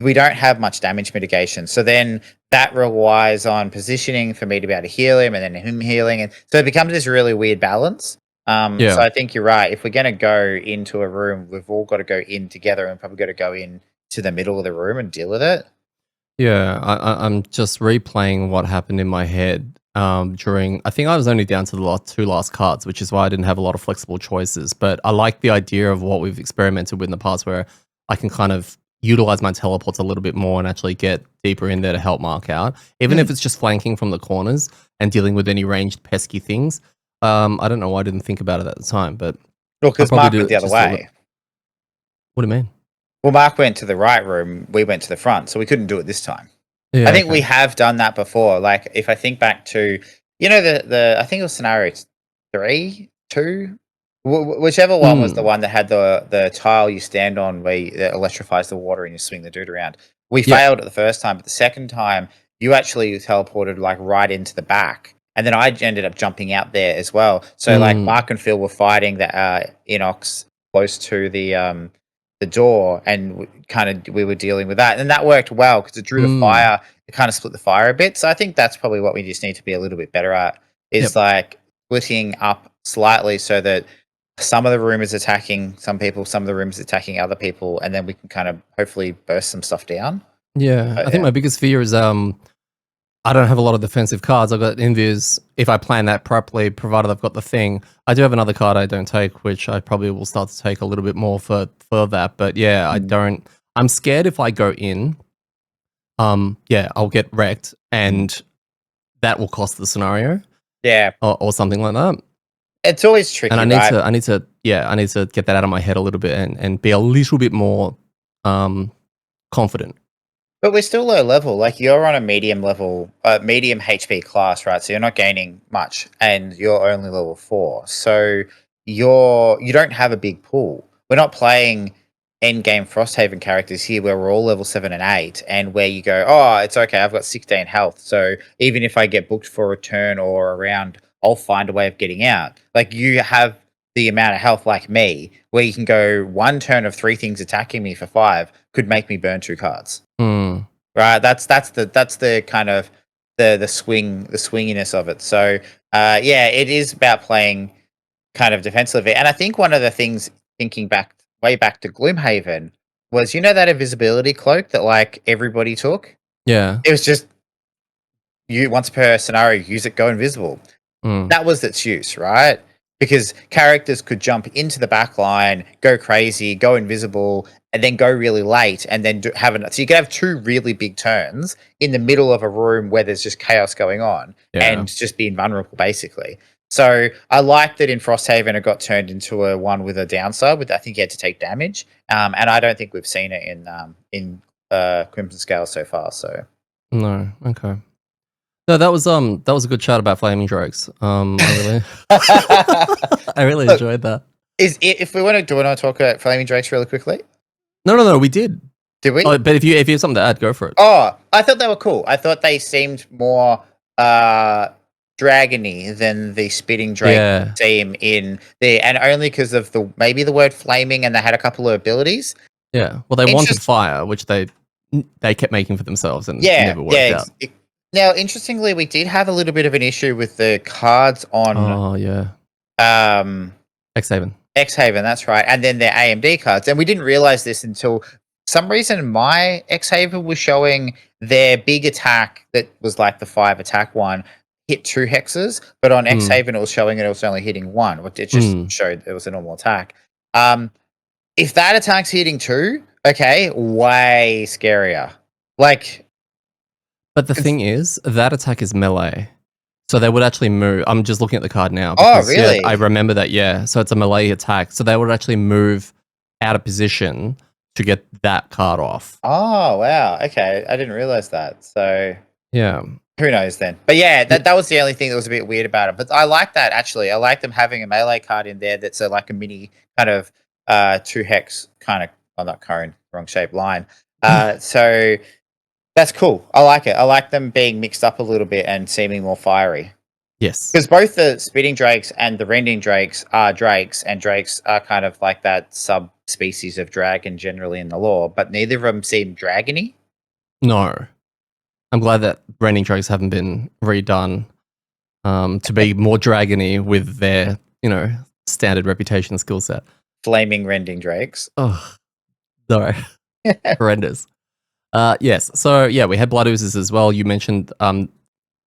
we don't have much damage mitigation. So then that relies on positioning for me to be able to heal him and then him healing. And so it becomes this really weird balance. So Yeah. I think you're right. If we're going to go into a room, we've all got to go in together and probably got to go in to the middle of the room and deal with it. Yeah. I'm just replaying what happened in my head during. I think I was only down to the two last cards, which is why I didn't have a lot of flexible choices. But I like the idea of what we've experimented with in the past, where I can kind of utilize my teleports a little bit more and actually get deeper in there to help mark out, even if it's just flanking from the corners and dealing with any ranged pesky things. I don't know why I didn't think about it at the time, but Well, I'll because probably Mark do went it the other just a little. way. What do you mean? Well, Mark went to the right room. We went to the front. So we couldn't do it this time. I Yeah. think we Okay. have done that before. Like if I think back to, the I think it was scenario 3, 2, whichever one was the Mm. one that had the tile you stand on where that electrifies the water and you swing the dude around. We Yeah. failed it the first time, but the second time you actually teleported like right into the back, and then I ended up jumping out there as well. So like Mm. Mark and Phil were fighting the Inox close to the door, and kind of we were dealing with that, and that worked well because it drew the Mm. fire. It kind of split the fire a bit. So I think that's probably what we just need to be a little bit better at, is Yep. like splitting up slightly so that some of the room is attacking some people, some of the room is attacking other people, and then we can kind of hopefully burst some stuff down. Yeah. But I think yeah. my biggest fear is I don't have a lot of defensive cards. I've got Invis. If I plan that properly, provided I've got the thing, I do have another card I don't take, which I probably will start to take a little bit more for that. But yeah, I Mm, don't. I'm scared if I go in, yeah, I'll get wrecked, mm. and that will cost the scenario Yeah. or something like that. It's always And tricky, right? I need to get that out of my head a little bit and be a little bit more confident. But we're still low level. Like you're on a medium HP class, right? So you're not gaining much, and you're only level 4. So you don't have a big pool. We're not playing end game Frosthaven characters here, where we're all level 7 and 8, and where you go, oh, it's okay. I've got 16 health, so even if I get booked for a turn or a round, I'll find a way of getting out. Like you have the amount of health like me, where you can go one turn of 3 things attacking me for 5 could make me burn 2 cards. Hmm. Right, that's the kind of the swinginess of it. So, yeah, it is about playing kind of defensively. And I think one of the things, thinking back way back to Gloomhaven, was that invisibility cloak that like everybody took. Yeah. It was just you once per scenario, use it, go invisible. Mm. That was its use, right? Because characters could jump into the back line, go crazy, go invisible, and then go really late, and then so you could have 2 really big turns in the middle of a room where there's just chaos going on, Yeah. and just be invulnerable, basically. So I like that in Frosthaven it got turned into a one with a downside. With I think you had to take damage, and I don't think we've seen it in Crimson Scales so far. So No. Okay. No, that was a good chat about flaming drakes. I really I really look, enjoyed that. is it, if we want to do want to talk about Flaming Drakes really quickly? No, we did. Did we? Oh, but if you have something to add, go for it. Oh, I thought they were cool. I thought they seemed more dragony than the spitting drake Yeah. team in there, and only because of maybe the word flaming, and they had a couple of abilities. Yeah. Well, they wanted Interest, fire, which they kept making for themselves and yeah, never yeah. worked out. Now, interestingly, we did have a little bit of an issue with the cards on Oh yeah. um X-Haven. X-Haven, that's right, and then their AMD cards. And we didn't realize this until some reason my X-Haven was showing their big attack that was like the 5 attack one hit 2 hexes, but on Mm. X-Haven it was showing it was only hitting 1, which it just Mm. showed it was a normal attack. Um, if that attack's hitting 2, okay, way scarier. Like, But the it's, thing is, that attack is melee. So they would actually move. I'm just looking at the card now oh, because yeah, I really? remember that. Yeah, so it's a melee attack. So they would actually move out of position to get that card off. Oh, wow. Okay, I didn't realize that. So Yeah, who knows then? But yeah, yeah, that was the only thing that was a bit weird about it. But I like that actually. I like them having a melee card in there that's like a mini kind of 2 hex kind of not cone, wrong shape line. So that's cool. I like it. I like them being mixed up a little bit and seeming more fiery. Yes. Because both the spitting drakes and the rending drakes are drakes, and drakes are kind of like that subspecies of dragon generally in the lore, but neither of them seem dragony. No. I'm glad that branding drakes haven't been redone to be more dragony with their, standard reputation and skill set. Flaming rending drakes. Oh, no. Horrendous. Yes. So, yeah, we had blood oozes as well. You mentioned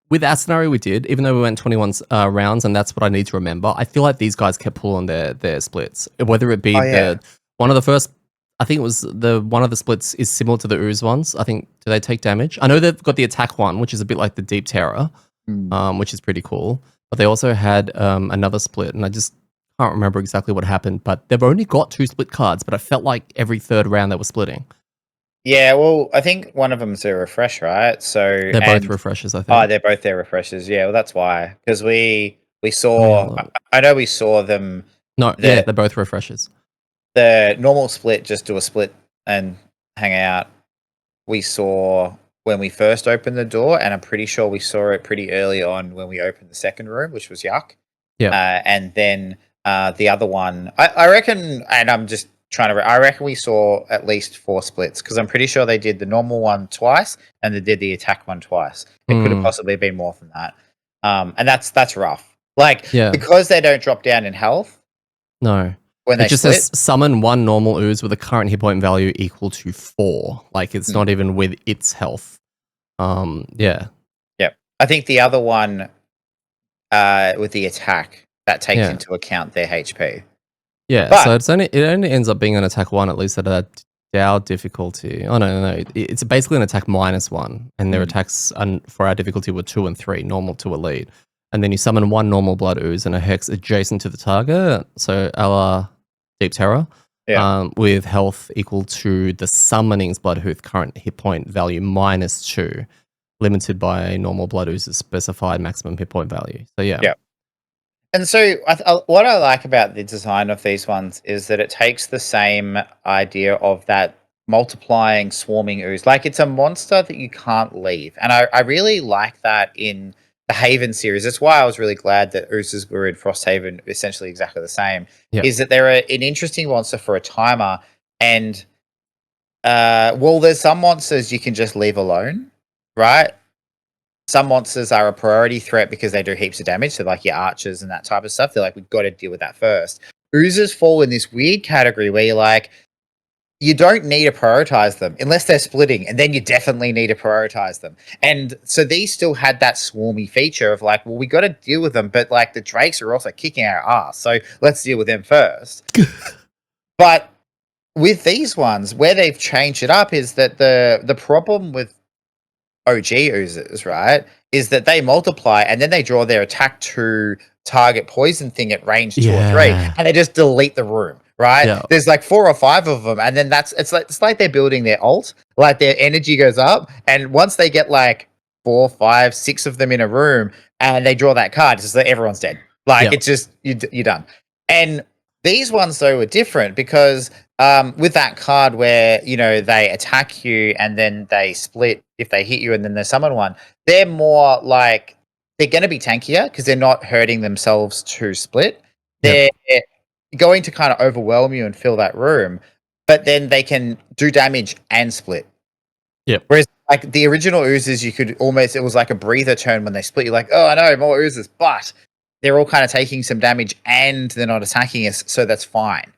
with our scenario we did, even though we went 21 rounds, and that's what I need to remember, I feel like these guys kept pulling their splits. Whether it be one of the first, I think it was one of the splits is similar to the ooze ones. I think, do they take damage? I know they've got the attack one, which is a bit like the Deep Terror, which is pretty cool. But they also had another split, and I just can't remember exactly what happened. But they've only got 2 split cards, but I felt like every third round they were splitting. Yeah, well, I think one of them's a refresh, right? So they're both refreshers, I think. Oh, they're both their refreshers. Yeah, well, that's why. Because we saw, I know we saw them. No, yeah, they're both refreshers. The normal split, just do a split and hang out. We saw when we first opened the door, and I'm pretty sure we saw it pretty early on when we opened the second room, which was yuck. Yeah. And then the other one, I reckon, and I'm just I reckon we saw at least 4 splits, because I'm pretty sure they did the normal one twice and they did the attack one twice. It could have possibly been more than that. And that's rough. Like, because they don't drop down in health. No. When it just says summon 1 normal ooze with a current hit point value equal to 4. Like, it's not even with its health. Yeah. Yep. I think the other one with the attack, that takes into account their HP. Yeah, but, so it only ends up being an attack 1, at least at a Dow difficulty. Oh, no. It's basically an attack -1, and their attacks for our difficulty were 2 and 3, normal to elite. And then you summon 1 normal blood ooze and a hex adjacent to the target, so a la Deep Terror, with health equal to the summoning's blood ooze current hit point value -2, limited by normal blood ooze's specified maximum hit point value. So, yeah. And so what I like about the design of these ones is that it takes the same idea of that multiplying, swarming ooze. Like, it's a monster that you can't leave. And I really like that in the Haven series. That's why I was really glad that oozes were in Frosthaven essentially exactly the same. Is that they're an interesting monster for a timer. And, there's some monsters you can just leave alone, right? Some monsters are a priority threat because they do heaps of damage. So, like your archers and that type of stuff, they're like, we've got to deal with that first. Oozes fall in this weird category where you're like, you don't need to prioritize them unless they're splitting, and then you definitely need to prioritize them. And so these still had that swarmy feature of like, well, we got to deal with them, but like the drakes are also kicking our ass, so let's deal with them first. But with these ones, where they've changed it up is that the problem with OG oozes, right, is that they multiply and then they draw their attack to target poison thing at range 2 or 3, and they just delete the room, right? There's like 4 or 5 of them, and then it's like they're building their ult. Like, their energy goes up, and once they get like 4, 5, 6 of them in a room and they draw that card, it's just like everyone's dead. Like, it's just you're done. And these ones though are different because with that card where, they attack you and then they split if they hit you and then they summon one, they're more like, they're going to be tankier because they're not hurting themselves to split. They're going to kind of overwhelm you and fill that room, but then they can do damage and split. Whereas like the original oozes, you could almost, it was like a breather turn when they split. You're like, oh, I know, more oozes, but they're all kind of taking some damage and they're not attacking us, so that's fine.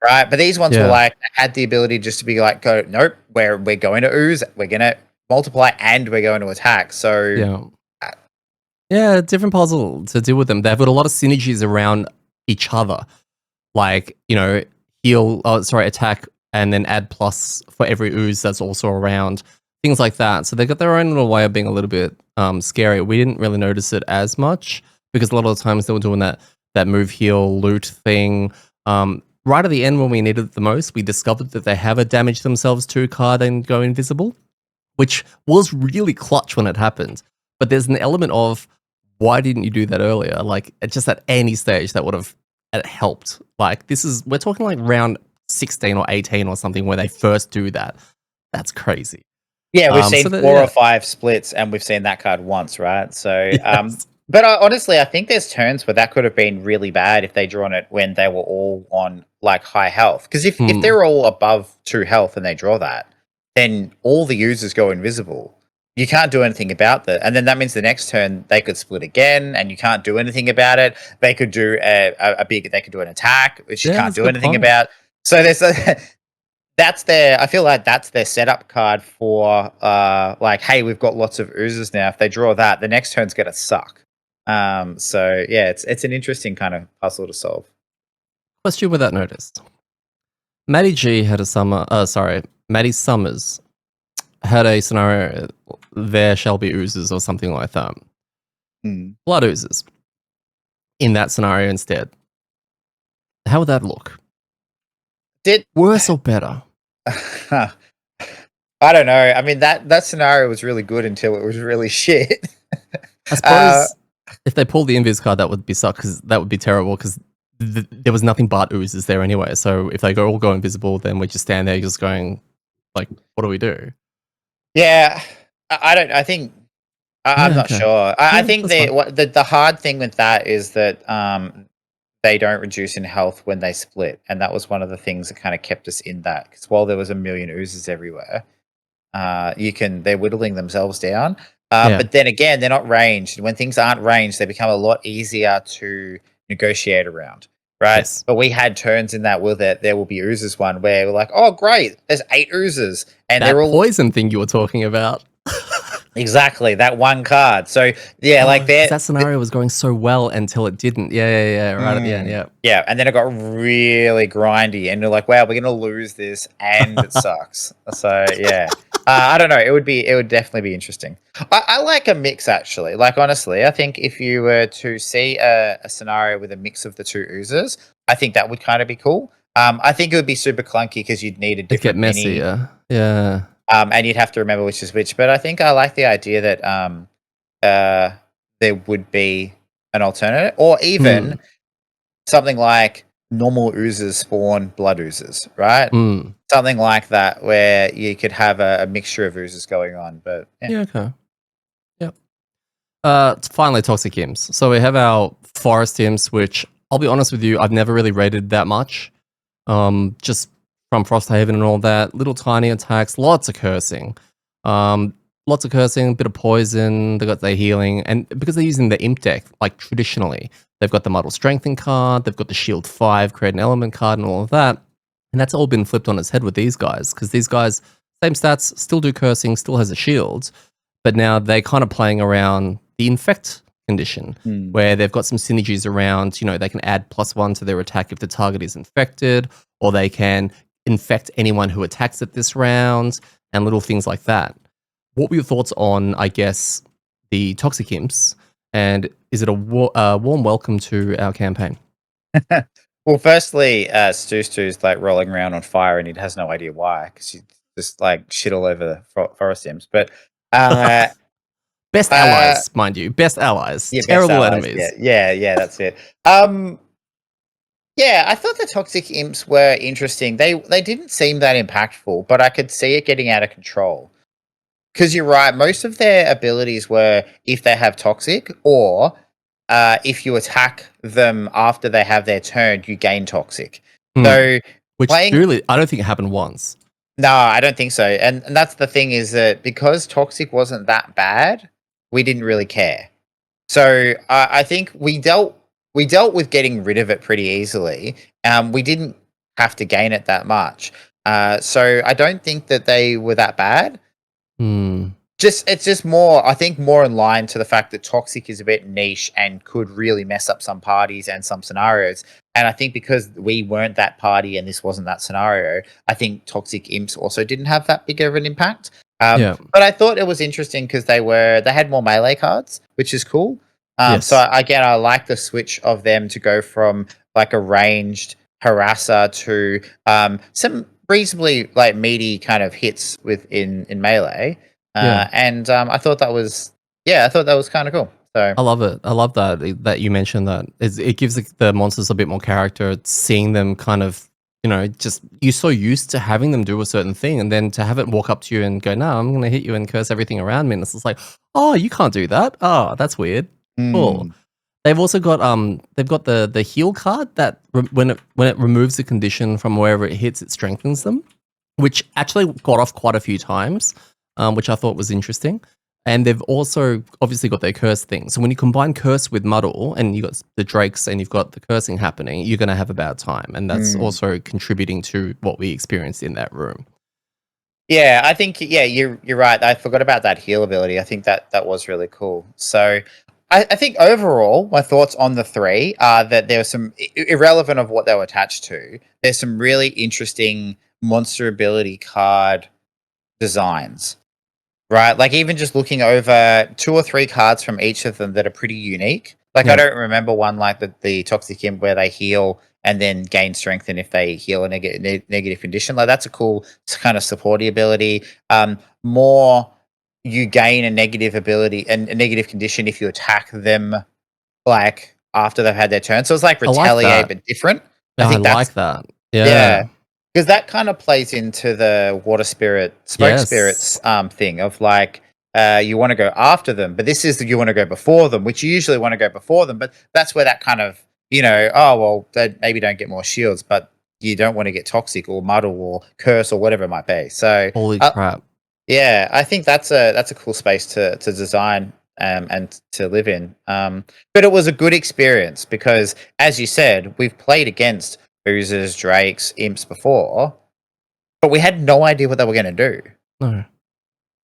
Right? But these ones were like, had the ability just to be like, nope, we're going to ooze, we're going to multiply, and we're going to attack. So different puzzle to deal with them. They've got a lot of synergies around each other. Like, attack, and then add plus for every ooze that's also around. Things like that. So they got their own little way of being a little bit scary. We didn't really notice it as much because a lot of the times they were doing that move, heal, loot thing. Right at the end when we needed it the most, we discovered that they have a damage themselves to card and go invisible, which was really clutch when it happened. But there's an element of, why didn't you do that earlier? Like, just at any stage that would have helped. Like, we're talking like round 16 or 18 or something where they first do that. That's crazy. Yeah, we've seen 4 or 5 splits and we've seen that card once, right? So But honestly, I think there's turns where that could have been really bad if they drawn it when they were all on like high health. Because if Hmm. they're all above 2 health and they draw that, then all the users go invisible. You can't do anything about that, and then that means the next turn they could split again, and you can't do anything about it. They could do they could do an attack, which you Yeah, can't that's a do good anything point. about. So there's a that's their I feel like that's their setup card for like, hey, we've got lots of oozes now. If they draw that, the next turn's gonna suck. So yeah, it's an interesting kind of puzzle to solve. Question without notice. Maddie G had a summer. Sorry, Maddie Summers had a scenario. There shall be oozes or something like that. Mm. Blood oozes in that scenario instead. How would that look? Did Worse or better? I don't know. I mean that scenario was really good until it was really shit. I uh, suppose if they pulled the invis card, that would be suck because that would be terrible because there was nothing but oozes there anyway. So if they all go invisible, then we just stand there just going like, what do we do? yeah, I don't. I think I'm Yeah, not okay. sure. I Yeah, think that's fine. the hard thing with that is that they don't reduce in health when they split, and that was one of the things that kind of kept us in that. Because while there was a million oozes everywhere, they're whittling themselves down. Yeah. But then again, they're not ranged, and when things aren't ranged, they become a lot easier to negotiate around. Right, Yes. but we had turns in that with it. There will be oozes one where we're like, "Oh, great! There's 8 oozes, and they're That all poison thing you were talking about. exactly that one card." So yeah, Oh, like because that scenario was going so well until it didn't. Yeah, yeah, yeah. Right at the end. Yeah. Yeah, and then it got really grindy, and you're like, "Wow, we're gonna lose this, and it sucks." So yeah, I don't know. It would definitely be interesting. I like a mix actually. Like honestly, I think if you were to see a scenario with a mix of the two oozes, I think that would kind of be cool. I think it would be super clunky because you'd need a It'd get different messy. mini, Yeah. Yeah. and you'd have to remember which is which. But I think I like the idea that uh, there would be an alternative, or even Hmm. something like normal oozes spawn blood oozes, right? Hmm. Something like that where you could have a mixture of oozes going on. But yeah. Yeah. Okay. Yep. Finally, toxic imps. So we have our forest imps, which I'll be honest with you, I've never really rated that much. Just from Frosthaven and all that, little tiny attacks, lots of cursing. Um, Lots of cursing, a bit of poison. They got their healing, and because they're using the imp deck, like traditionally, they've got the Muddle Strengthen card, they've got the Shield 5, Create an Element card, and all of that. And that's all been flipped on its head with these guys, because these guys, same stats, still do cursing, still has a shield, but now they're kind of playing around the infect condition Mm. where they've got some synergies around, they can add +1 to their attack if the target is infected, or they can infect anyone who attacks it this round, and little things like that. What were your thoughts on, I guess, the toxic imps, and is it a warm welcome to our campaign? Well, firstly, Stew's like rolling around on fire and he has no idea why because you just like shit all over the forest sims. But uh, Best uh, allies, mind you, best allies, yeah, best terrible allies. Yeah, enemies. yeah, that's it. Um, yeah, I thought the toxic imps were interesting. They didn't seem that impactful, but I could see it getting out of control. Because you're right, most of their abilities were if they have toxic, or if you attack them after they have their turn, you gain toxic. Hmm. So Which playing, really, I don't think it happened once. no, I don't think so. And that's the thing is that because toxic wasn't that bad, we didn't really care. So I think we dealt with getting rid of it pretty easily. We didn't have to gain it that much. So I don't think that they were that bad. Hmm. It's just more, I think, more in line to the fact that toxic is a bit niche and could really mess up some parties and some scenarios. And I think because we weren't that party and this wasn't that scenario, I think toxic imps also didn't have that big of an impact. Yeah. But I thought it was interesting because they had more melee cards, which is cool. So Yes. again, I like the switch of them to go from like a ranged harasser to some reasonably like meaty kind of hits in melee. Yeah. And I thought that was, I thought that was kind of cool. So I love it. I love that you mentioned that. It gives the monsters a bit more character. It's seeing them kind of, just you're so used to having them do a certain thing, and then to have it walk up to you and go, "No, I'm going to hit you and curse everything around me." And it's just like, "Oh, you can't do that. Oh, that's weird." Cool. Mm. They've also got they've got the heal card that when it removes a condition from wherever it hits, it strengthens them, which actually got off quite a few times, which I thought was interesting. And they've also obviously got their curse thing. So when you combine curse with muddle, and you've got the drakes and you've got the cursing happening, you're going to have a bad time, and that's also contributing to what we experienced in that room. Yeah, I think you're right. I forgot about that heal ability. I think that was really cool. So I think overall, my thoughts on the three are that there was some irrelevant of what they were attached to. There's some really interesting monster ability card designs, right? Like even just looking over two or three cards from each of them that are pretty unique. Like I Yeah. don't remember one like the Toxic Imp where they heal and then gain strength, and if they heal a negative condition, like that's a cool kind of supporty ability. More you gain a negative ability and a negative condition if you attack them like after they've had their turn. So it's like I like retaliate that. but different. I Yeah, I think that's like that. Yeah. yeah, because that kind of plays into the water spirit, smoke spirits Yes. thing of like you want to go after them, but this is you want to go before them, which you usually want to go before them. But that's where that kind of oh well, they maybe don't get more shields, but you don't want to get toxic or muddle or curse or whatever it might be. So Holy crap. yeah, I think that's a cool space to design and to live in. But it was a good experience because, as you said, we've played against boozers, drakes, imps before, but we had no idea what they were going to do, No. and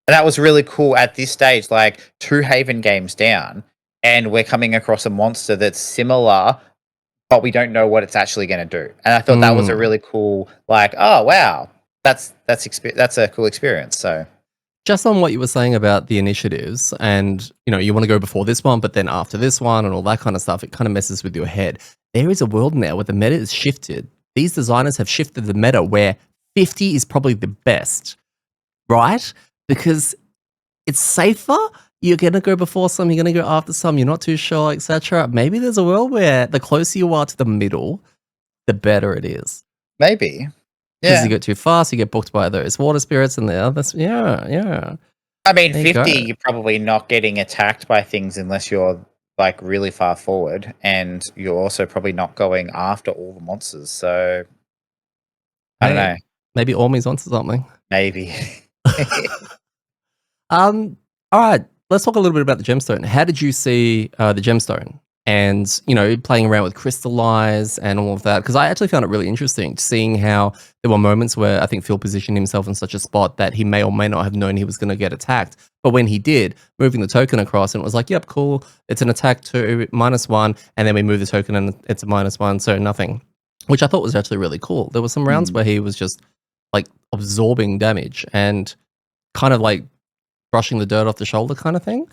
that was really cool at this stage. Like 2 Haven games down, and we're coming across a monster that's similar, but we don't know what it's actually going to do. And I thought that was a really cool, like, oh wow, that's a cool experience. So. Just on what you were saying about the initiatives, and you want to go before this one, but then after this one, and all that kind of stuff, it kind of messes with your head. There is a world now where the meta is shifted. These designers have shifted the meta where 50 is probably the best, right? Because it's safer. You're gonna go before some, you're gonna go after some, you're not too sure, etc. Maybe there's a world where the closer you are to the middle, the better it is. Maybe. Because you Yeah. get too fast, you get booked by those water spirits and the others. Yeah. I mean, There you 50, go. you're probably not getting attacked by things unless you're like really far forward, and you're also probably not going after all the monsters. So I don't Hey, know. maybe Ormy's onto something. Maybe. All right, let's talk a little bit about the gemstone. How did you see the gemstone? And playing around with crystallize and all of that, because I actually found it really interesting seeing how there were moments where I think Phil positioned himself in such a spot that he may or may not have known he was going to get attacked. But when he did, moving the token across, and it was like, yep, cool, it's an attack to -1, and then we move the token and it's a -1, so nothing, which I thought was actually really cool. There were some rounds Hmm. where he was just like absorbing damage and kind of like brushing the dirt off the shoulder kind of thing,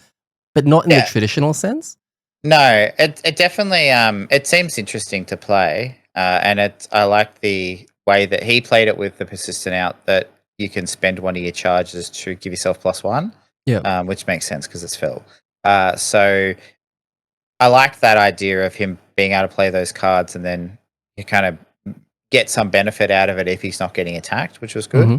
but not in the Yeah. traditional sense. No, it definitely it seems interesting to play, and I like the way that he played it with the persistent out that you can spend one of your charges to give yourself +1, Yeah. which makes sense because it's Phil. So I liked that idea of him being able to play those cards and then you kind of get some benefit out of it if he's not getting attacked, which was good. Hmm.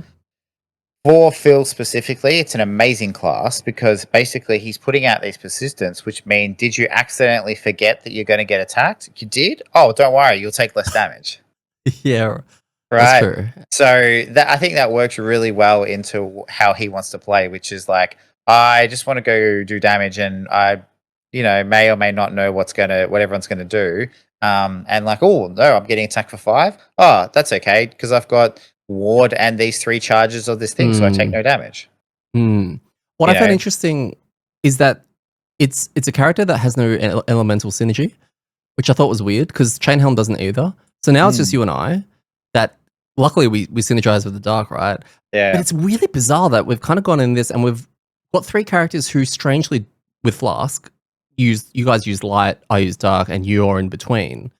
For Phil specifically, it's an amazing class because basically he's putting out these persistence, which mean did you accidentally forget that you're going to get attacked? You did? Oh, don't worry, you'll take less damage. Yeah, that's Right. true. So that I think that works really well into how he wants to play, which is like I just want to go do damage, and I, may or may not know what everyone's gonna do. And like, oh no, I'm getting attacked for 5. Oh, that's okay because I've got ward and these 3 charges of this thing, so I take Mm. no damage. Mm. What You I found know? interesting is that it's a character that has no elemental synergy, which I thought was weird because Chainhelm doesn't either. So now it's just Mm, you and I. That luckily we synergize with the dark, right? But yeah. it's really bizarre that we've kind of gone in this and we've got 3 characters who strangely with Flask you guys use light, I use dark, and you're in between.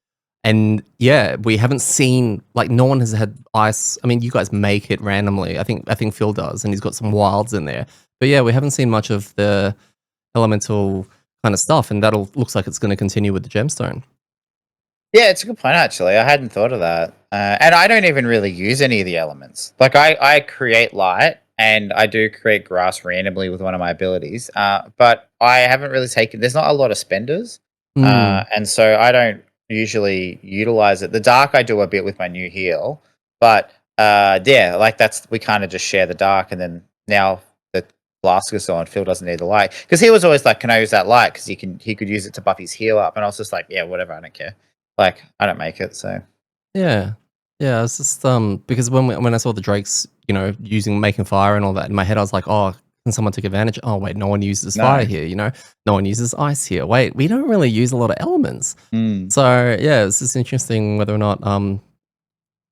And yeah, we haven't seen like no one has had ice. I mean, you guys make it randomly. I think Phil does, and he's got some wilds in there. But yeah, we haven't seen much of the elemental kind of stuff, and that'll looks like it's going to continue with the gemstone. Yeah, it's a good point actually. I hadn't thought of that. And I don't even really use any of the elements. Like I create light and I do create grass randomly with one of my abilities. But I haven't really taken. There's not a lot of spenders, Mm. and so I don't usually utilize it. The dark I do a bit with my new heal, but yeah, like that's we kind of just share the dark, and then now the flask is on. Phil doesn't need the light because he was always like, "Can I use that light?" Because he could use it to buff his heal up, and I was just like, "Yeah, whatever, I don't care." Like I don't make it, so Yeah. Yeah, it's just, because when I saw the drakes, making fire and all that, in my head, I was like, "Oh, can someone take advantage? Oh, wait, no one uses fire no. here, No one uses ice here. Wait, we don't really use a lot of elements." Mm. So, yeah, it's just interesting whether or not,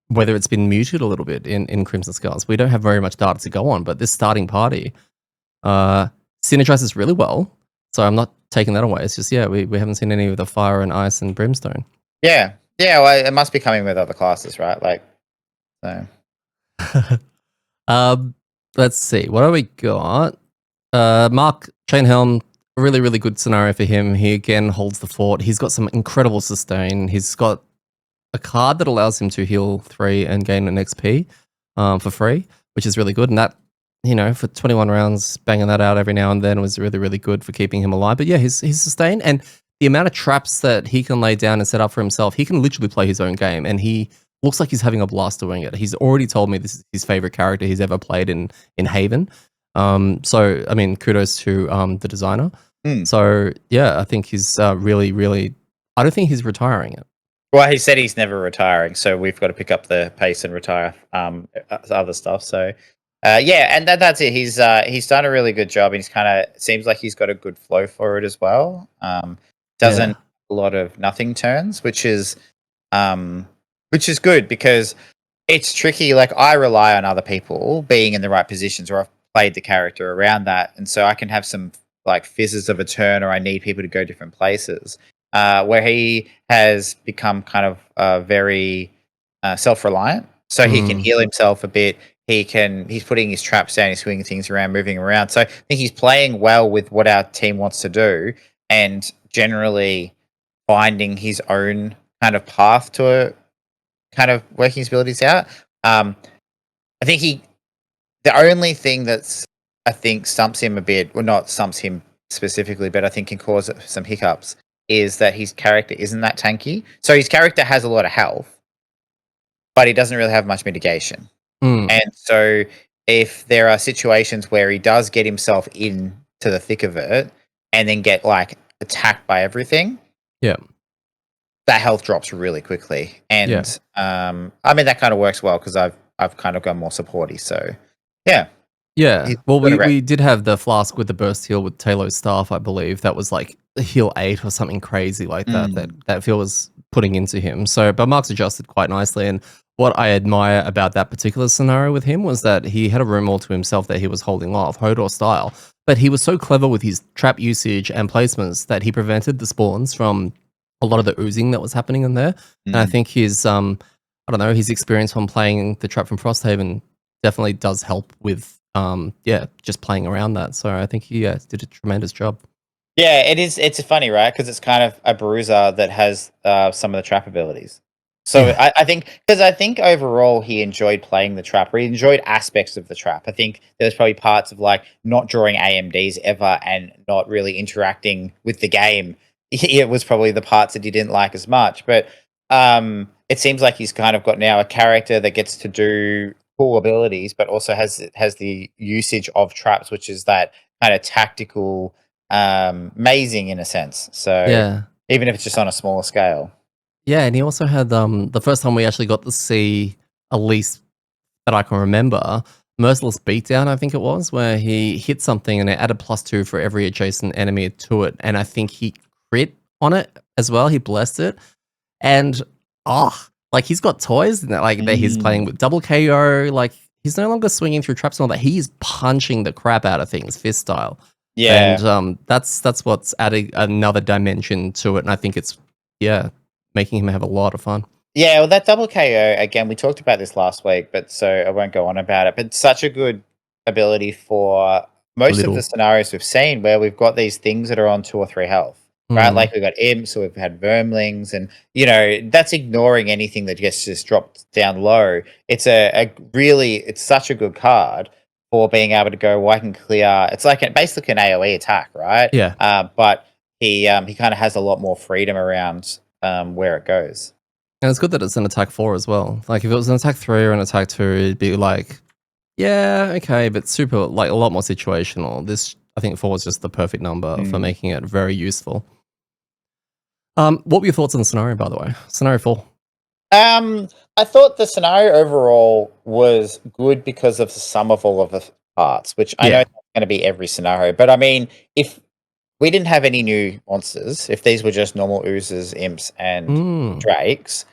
whether it's been muted a little bit in Crimson Scales. We don't have very much data to go on, but this starting party, uh, synergizes really well, so I'm not taking that away. It's just, yeah, we haven't seen any of the fire and ice and brimstone. Yeah, yeah. Well, it must be coming with other classes, right? Like so. Um, let's see. What do we got? Mark Chainhelm, a really, really good scenario for him. He again holds the fort. He's got some incredible sustain. He's got a card that allows him to heal 3 and gain an XP for free, which is really good. And that, for 21 rounds, banging that out every now and then was really, really good for keeping him alive. But yeah, he's sustained. And the amount of traps that he can lay down and set up for himself, he can literally play his own game. And he looks like he's having a blast doing it. He's already told me this is his favorite character he's ever played in Haven. So, I mean, kudos to the designer. Mm. So, yeah, I think he's really, really, I don't think he's retiring it. Well, he said he's never retiring, so we've got to pick up the pace and retire other stuff. So, yeah, and that's it. He's done a really good job. He's kind of seems like he's got a good flow for it as well. Yeah. Doesn't a lot of nothing turns, which is good because it's tricky. Like I rely on other people being in the right positions, or I've played the character around that, and so I can have some like fizzes of a turn, or I need people to go different places. Where he has become kind of very self-reliant, so he can Mm, heal himself a bit. He's putting his traps down, he's swinging things around, moving around. So I think he's playing well with what our team wants to do, and generally finding his own kind of path to kind of working his abilities out. I think the only thing that's I think stumps him a bit, well, not stumps him specifically, but I think can cause some hiccups, is that his character isn't that tanky. So his character has a lot of health, but he doesn't really have much mitigation. mm, And so if there are situations where he does get himself into the thick of it and then get like attacked by everything, yeah, that health drops really quickly. yeah. And I mean that kind of works well because I've kind of gone more supporty. So yeah, Yeah. he's Well, got a we did have the flask with the burst heal with Taylor's staff, I believe. That was like a heal 8 or something crazy like that, Mm. that Phil was putting into him. So, but Mark's adjusted quite nicely. And what I admire about that particular scenario with him was that he had a room all to himself that he was holding off, Hodor style. But he was so clever with his trap usage and placements that he prevented the spawns from a lot of the oozing that was happening in there. And I Mm. think his, I don't know, his experience from playing the trap from Frosthaven definitely does help with yeah, just playing around that. So I think he did a tremendous job. Yeah, it is. It's funny, right? Because it's kind of a bruiser that has some of the trap abilities. So Yeah. I think because I think overall he enjoyed playing the trap, or he enjoyed aspects of the trap. I think there's probably parts of like not drawing AMDs ever and not really interacting with the game. It was probably the parts that he didn't like as much. But it seems like he's kind of got now a character that gets to do cool abilities, but also has the usage of traps, which is that kind of tactical amazing in a sense. So Yeah. even if it's just on a smaller scale. Yeah, and he also had the first time we actually got to see, at least that I can remember, Merciless Beatdown, I think it was, where he hit something and it added +2 for every adjacent enemy to it. And I think he crit on it as well. He blessed it. And like he's got toys that he's playing Mm. with double KO. Like he's no longer swinging through traps and all that. He's punching the crap out of things, fist style. And Yeah. that's what's adding another dimension to it. And I think it's yeah, making him have a lot of fun. Yeah, well that double KO again, we talked about this last week, but so I won't go on about it. But such a good ability for most of the Little. scenarios we've seen where we've got these things that are on 2 or 3 health. Right? Mm, Like we've got imps or we've had vermlings and you know, that's ignoring anything that gets just dropped down low. It's a really it's such a good card for being able to go, well, I can clear. It's like basically an AoE attack, right? Yeah. But he kind of has a lot more freedom around where it goes. And it's good that it's an attack 4 as well. Like, if it was an attack 3 or an attack 2, it'd be like, yeah, okay, but super, like, a lot more situational. This, I think 4 is just the perfect number for making it very useful. What were your thoughts on the scenario, by the way? Scenario 4. I thought the scenario overall was good because of the sum of all of the parts, which I know Yeah. it's not going to be every scenario. But I mean, if we didn't have any new monsters, if these were just normal oozes, imps, and drakes,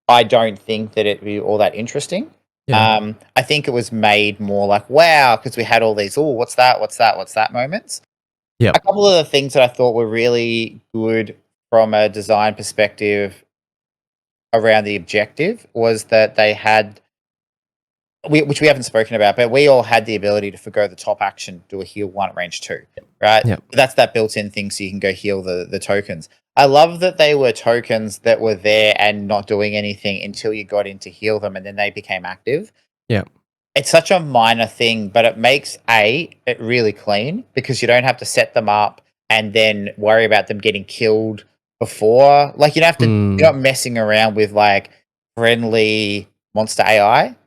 I don't think that it'd be all that interesting. Yeah. I think it was made more like, wow, because we had all these, oh, what's that? What's that? What's that moments. Yep. A couple of the things that I thought were really good from a design perspective around the objective was that they had, which we haven't spoken about, but we all had the ability to forgo the top action, do a heal 1 at range 2, right? Yep. That's that built-in thing, so you can go heal the tokens. I love that they were tokens that were there and not doing anything until you got in to heal them, and then they became active. Yeah. It's such a minor thing, but it makes it really clean because you don't have to set them up and then worry about them getting killed before. Like, you don't have to, you're not messing around with like friendly monster AI,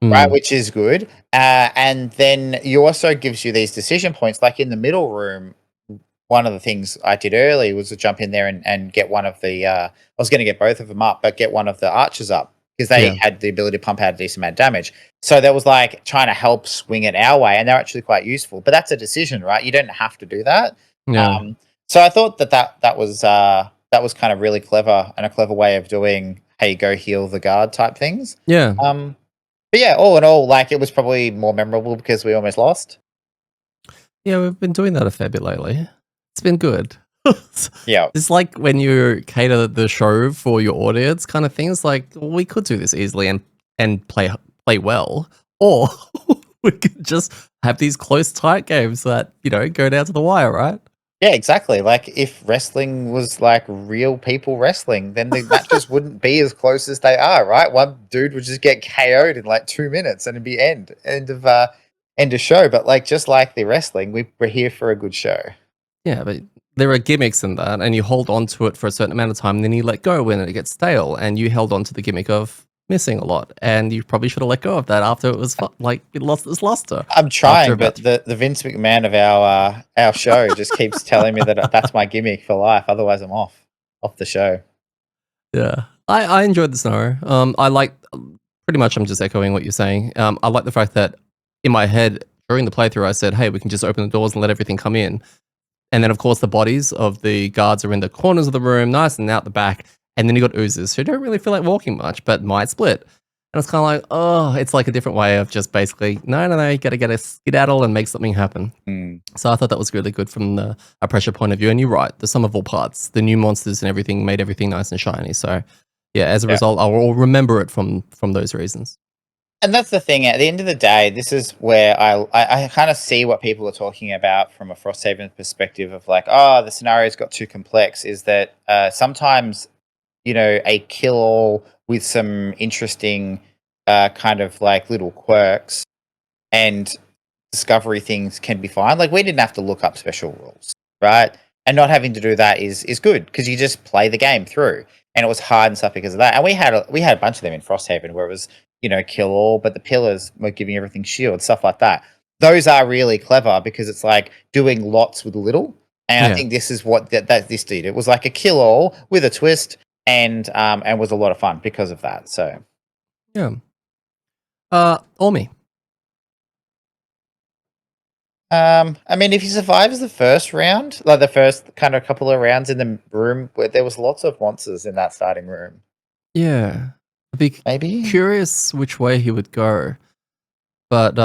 right? Which is good. And then you also gives you these decision points, like in the middle room. One of the things I did early was to jump in there and get one of the. I was going to get both of them up, but get one of the archers up because they had the ability to pump out a decent amount of damage. So that was like trying to help swing it our way, and they're actually quite useful. But that's a decision, right? You don't have to do that. Yeah. So I thought that was kind of really clever and a clever way of doing, hey, go heal the guard type things. Yeah. But yeah, all in all, like, it was probably more memorable because we almost lost. Yeah, we've been doing that a fair bit lately. It's been good. Yeah. It's like when you cater the show for your audience kind of things, like, we could do this easily and play well, or we could just have these close, tight games that, go down to the wire, right? Yeah, exactly. Like, if wrestling was like real people wrestling, then the matches wouldn't be as close as they are, right? One dude would just get KO'd in like 2 minutes and it'd be end of show. But like, just like the wrestling, we're here for a good show. Yeah, but there are gimmicks in that, and you hold on to it for a certain amount of time, and then you let go when it gets stale, and you held on to the gimmick of missing a lot, and you probably should have let go of that after it was it lost its luster. I'm trying, but the Vince McMahon of our show just keeps telling me that that's my gimmick for life. Otherwise, I'm off the show. Yeah, I enjoyed the scenario. I like, pretty much, I'm just echoing what you're saying. I like the fact that in my head during the playthrough, I said, "Hey, we can just open the doors and let everything come in." And then, of course, the bodies of the guards are in the corners of the room, nice and out the back. And then you got oozes who don't really feel like walking much, but might split. And it's kind of like, oh, it's like a different way of just basically, no, you got to get a skedaddle and make something happen. So I thought that was really good from a pressure point of view. And you're right, the sum of all parts, the new monsters and everything made everything nice and shiny. So yeah, as a result, I will remember it from those reasons. And that's the thing. At the end of the day, this is where I kind of see what people are talking about from a Frosthaven perspective of like, oh, the scenario's got too complex. Is that sometimes, a kill-all with some interesting kind of like little quirks and discovery things can be fine. Like, we didn't have to look up special rules, right? And not having to do that is good because you just play the game through. And it was hard and stuff because of that. And we had a bunch of them in Frosthaven where it was, kill all, but the pillars were giving everything shield, stuff like that. Those are really clever because it's like doing lots with little. And I think this is what that this did. It was like a kill all with a twist, and was a lot of fun because of that. So yeah, or me. I mean, if he survives the first round, like the first kind of couple of rounds in the room, where there was lots of monsters in that starting room. Yeah, I'd be Maybe curious which way he would go. But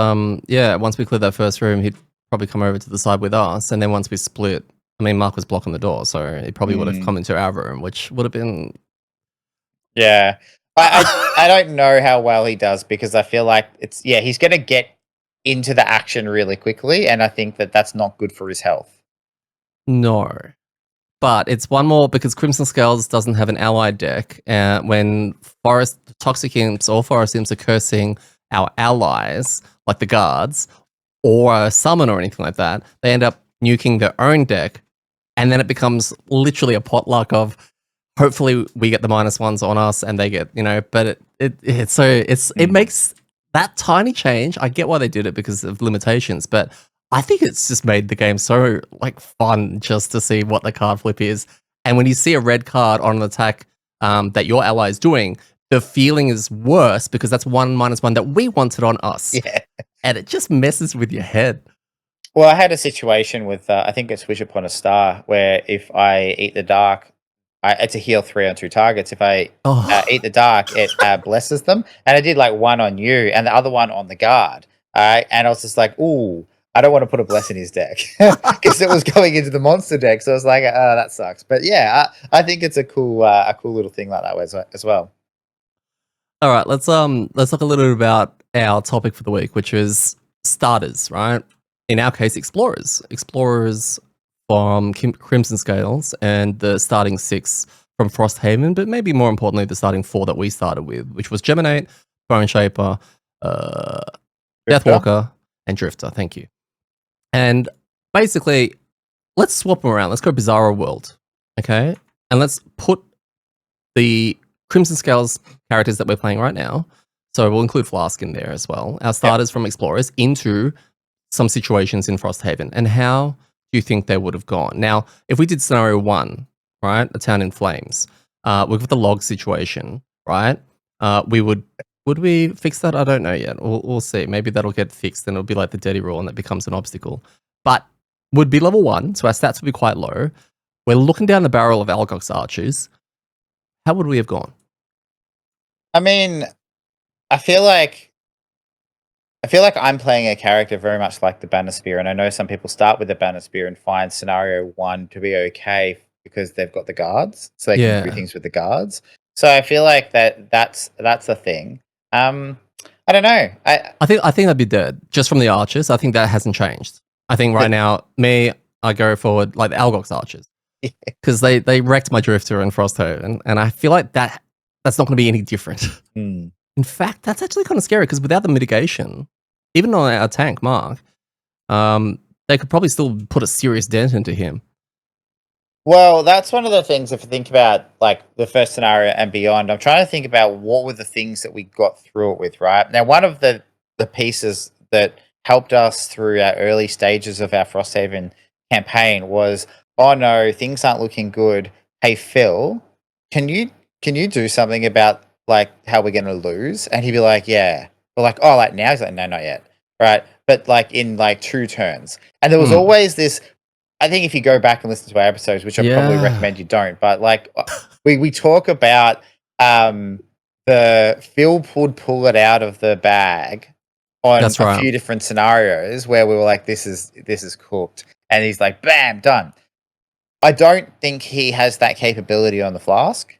yeah, once we cleared that first room, he'd probably come over to the side with us, and then once we split, I mean, Mark was blocking the door, so he probably would have come into our room, which would have been. Yeah, I don't know how well he does because I feel like he's going to get into the action really quickly, and I think that that's not good for his health. No. But it's one more because Crimson Scales doesn't have an allied deck. When Forest Toxic Imps or Forest Imps are cursing our allies, like the guards, or a summon or anything like that, they end up nuking their own deck, and then it becomes literally a potluck of hopefully we get the -1s on us and they get, but it makes that tiny change. I get why they did it because of limitations, but I think it's just made the game so like fun just to see what the card flip is. And when you see a red card on an attack that your ally is doing, the feeling is worse because that's 1/1 that we wanted on us. Yeah. And it just messes with your head. Well, I had a situation with I think it's Wish Upon a Star where if I eat the dark, it's a heal 3 on 2 targets. If I eat the dark, it blesses them, and I did like one on you and the other one on the guard. And I was just like, ooh, I don't want to put a bless in his deck because it was going into the monster deck. So I was like, oh, that sucks. But yeah, I think it's a cool little thing like that as well. All right, let's talk a little bit about our topic for the week, which is starters, right? In our case, explorers. Explorers from Crimson Scales and the starting 6 from Frosthaven, but maybe more importantly, the starting 4 that we started with, which was Geminate, Bone Shaper, Deathwalker, and Drifter. Thank you. And basically, let's swap them around. Let's go Bizarro World, okay? And let's put the Crimson Scales characters that we're playing right now, so we'll include Flask in there as well, our starters from Explorers, into some situations in Frosthaven. And how do you think they would have gone? Now, if we did scenario 1, right, a town in flames, we've got the log situation, right? Would we fix that? I don't know yet. We'll see. Maybe that'll get fixed and it'll be like the dirty rule and that becomes an obstacle. But would be level 1, so our stats would be quite low. We're looking down the barrel of Algox Archers. How would we have gone? I mean, I feel like I'm playing a character very much like the Banner Spear, and I know some people start with the Banner Spear and find scenario 1 to be okay because they've got the guards, so they can do things with the guards. So I feel like that's a thing. I don't know. I think that'd be dead just from the archers. I think that hasn't changed. I think right now, I go forward like the Algox Archers because they wrecked my Drifter and Frosthaven, and I feel like that's not going to be any different. In fact, that's actually kind of scary because without the mitigation, even on our tank, Mark, they could probably still put a serious dent into him. Well, that's one of the things if you think about like the first scenario and beyond. I'm trying to think about what were the things that we got through it with, right? Now, one of the pieces that helped us through our early stages of our Frosthaven campaign was, oh no, things aren't looking good. Hey Phil, can you do something about like how we're gonna lose? And he'd be like, yeah. We're like, oh, like now? He's like, no, not yet. Right. But like in like 2 turns. And there was always this, I think if you go back and listen to our episodes, which I probably recommend you don't, but like we talk about the Phil would pull it out of the bag on a few different scenarios where we were like, this is cooked. And he's like, bam, done. I don't think he has that capability on the Flask.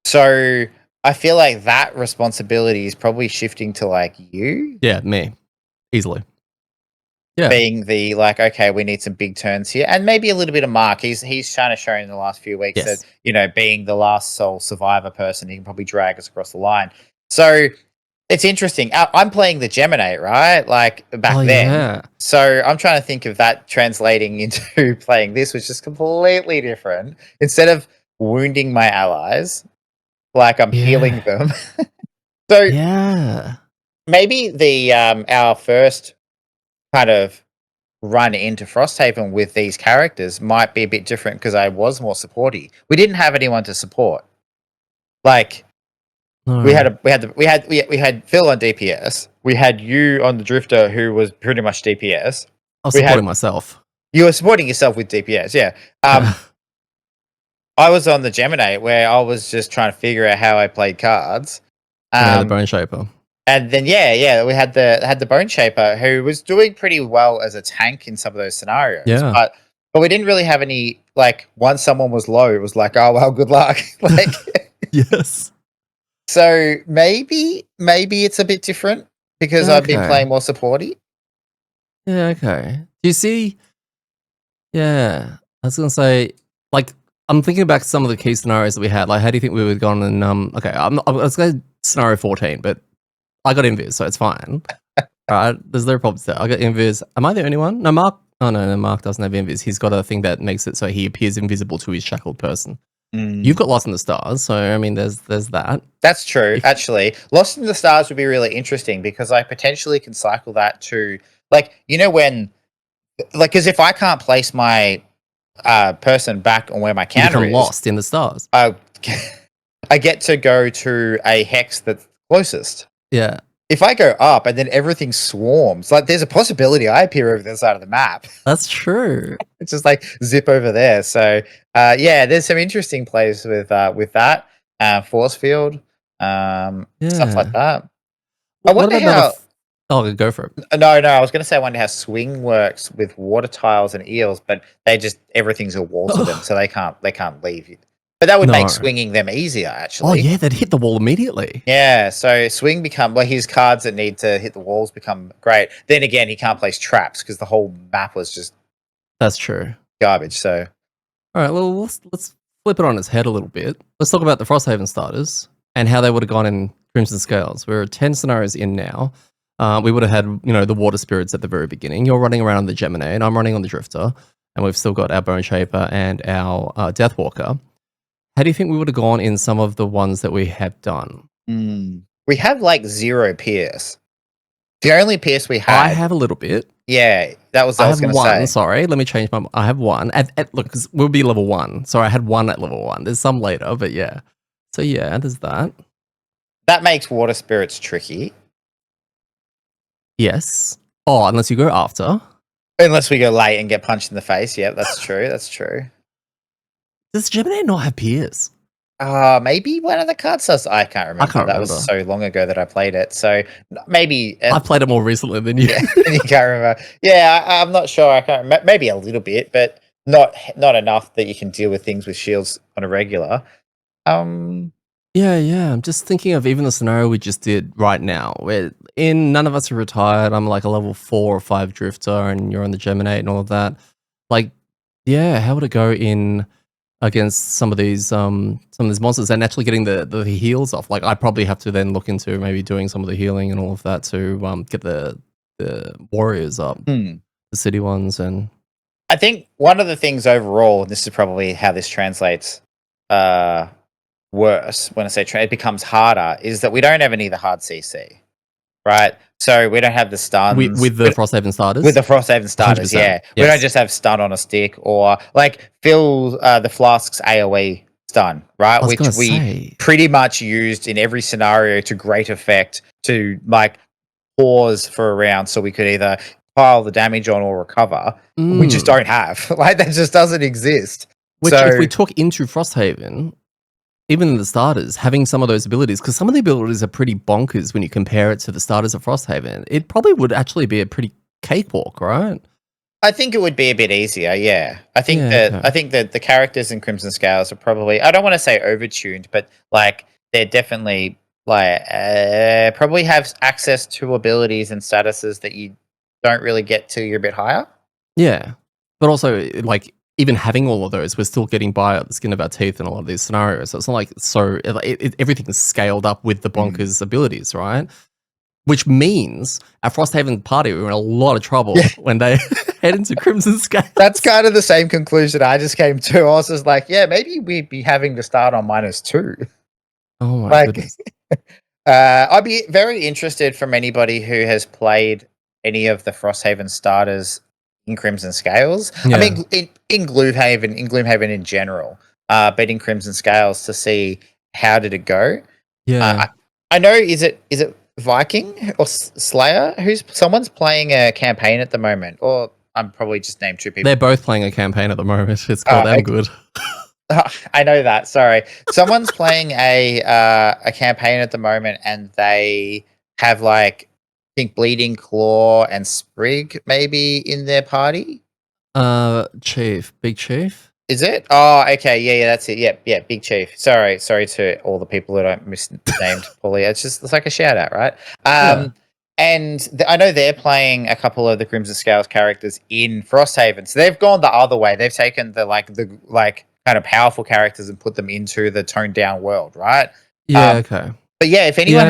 So I feel like that responsibility is probably shifting to like you. Yeah, me. Easily. Yeah. Being the like, okay, we need some big turns here. And maybe a little bit of Mark. He's kind of shown in the last few weeks that, being the last sole survivor person, he can probably drag us across the line. So it's interesting. I'm playing the Geminate, right? Like back then. Yeah. So I'm trying to think of that translating into playing this, which is completely different. Instead of wounding my allies, like I'm healing them. So maybe the our first kind of run into Frosthaven with these characters might be a bit different because I was more supporty. We didn't have anyone to support. Like we had Phil on DPS. We had you on the Drifter, who was pretty much DPS. I was supporting myself. You were supporting yourself with DPS, yeah. I was on the Geminate where I was just trying to figure out how I played cards. The Bone Shaper. And then we had the Bone Shaper who was doing pretty well as a tank in some of those scenarios. Yeah. But we didn't really have any like once someone was low, it was like, oh well, good luck. Like yes. So maybe it's a bit different because I've been playing more supporty. Yeah, okay. Do you see? Yeah. I was gonna say, like, I'm thinking back to some of the key scenarios that we had. Like, how do you think we would have gone in let's go scenario 14, but I got invis, so it's fine. Alright, there's no problems there. I got invis. Am I the only one? No, Mark. Oh no, Mark doesn't have invis. He's got a thing that makes it so he appears invisible to his shackled person. You've got Lost in the Stars, so I mean, there's that. That's true. Actually, Lost in the Stars would be really interesting because I potentially can cycle that to when because if I can't place my person back on where my You counter become is, lost in the stars. I get to go to a hex that's closest. Yeah. If I go up and then everything swarms, like there's a possibility I appear over the side of the map. That's true. It's just like zip over there. So there's some interesting plays with that force field, stuff like that. I wonder how. Oh, go for it. No, I was going to say I wonder how swing works with water tiles and eels, but everything's a wall to them, so they can't leave you. But that would make swinging them easier, actually. Oh yeah, they'd hit the wall immediately. Yeah, so swing his cards that need to hit the walls become great. Then again, he can't place traps because the whole map was just that's true garbage. So, all right, well let's flip it on its head a little bit. Let's talk about the Frosthaven starters and how they would have gone in Crimson Scales. We're 10 scenarios in now. We would have had the water spirits at the very beginning. You're running around on the Gemini, and I'm running on the Drifter, and we've still got our Bone Shaper and our Deathwalker. How do you think we would have gone in some of the ones that we have done? We have like 0 Pierce. The only Pierce we had. I have a little bit. Yeah, that was. I was going to say. Sorry, let me change my. I have 1. Look, because we'll be level 1. Sorry, I had 1 at level 1. There's some later, but yeah. So yeah, there's that. That makes water spirits tricky. Yes. Oh, unless you go after. Unless we go late and get punched in the face. Yeah, that's true. That's true. Does Gemini not have Pierce? Maybe one of the cards does. I can't remember. That remember. Was so long ago that I played it. So maybe I played it more recently than you. Yeah, you can't remember. Yeah, I'm not sure. I can't remember. Maybe a little bit, but not enough that you can deal with things with shields on a regular. Yeah. I'm just thinking of even the scenario we just did right now, where none of us are retired. I'm like a level 4 or 5 drifter, and you're on the Gemini and all of that. Like, yeah, how would it go in against some of these monsters and actually getting the heals off? Like, I probably have to then look into maybe doing some of the healing and all of that to get the warriors up, the city ones. And I think one of the things overall, and this is probably how this translates worse when I say it becomes harder, is that we don't have any of the hard CC, right? So we don't have the stuns with the Frosthaven starters. With the Frosthaven starters, 100%. yeah. Yes. We don't just have stun on a stick or like Phil the Flask's AoE stun, right? Which we pretty much used in every scenario to great effect to like pause for a round so we could either pile the damage on or recover. We just don't have. Like that just doesn't exist. Which if we took into Frosthaven, even in the starters, having some of those abilities, because some of the abilities are pretty bonkers when you compare it to the starters of Frosthaven, it probably would actually be a pretty cakewalk, right? I think it would be a bit easier, yeah. I think that the characters in Crimson Scales are probably, I don't want to say overtuned, but like they're definitely like probably have access to abilities and statuses that you don't really get till you're a bit higher. Yeah, but also like even having all of those, we're still getting by at the skin of our teeth in a lot of these scenarios. So it's not like everything's scaled up with the bonkers abilities, right? Which means our Frosthaven party were in a lot of trouble when they head into Crimson Scales. That's kind of the same conclusion I just came to. I was just like, yeah, maybe we'd be having to start on -2. Oh my goodness. I'd be very interested from anybody who has played any of the Frosthaven starters in Crimson Scales. Yeah. I mean, in Gloomhaven in general, but in Crimson Scales to see how did it go. Yeah, I know. Is it Viking or Slayer? Someone's playing a campaign at the moment, or I'm probably just named 2 people. They're both playing a campaign at the moment. It's called amGood. I know that. Sorry, someone's playing a campaign at the moment, and they have like. I think Bleeding Claw and Sprig maybe in their party. Big Chief. Is it? Oh, okay. Yeah, that's it. Yeah, Big Chief. Sorry to all the people that I misnamed Paulie. It's like a shout out, right? And I know they're playing a couple of the Crimson Scales characters in Frosthaven, so they've gone the other way. They've taken the kind of powerful characters and put them into the toned down world, right? Yeah, okay. But yeah, if anyone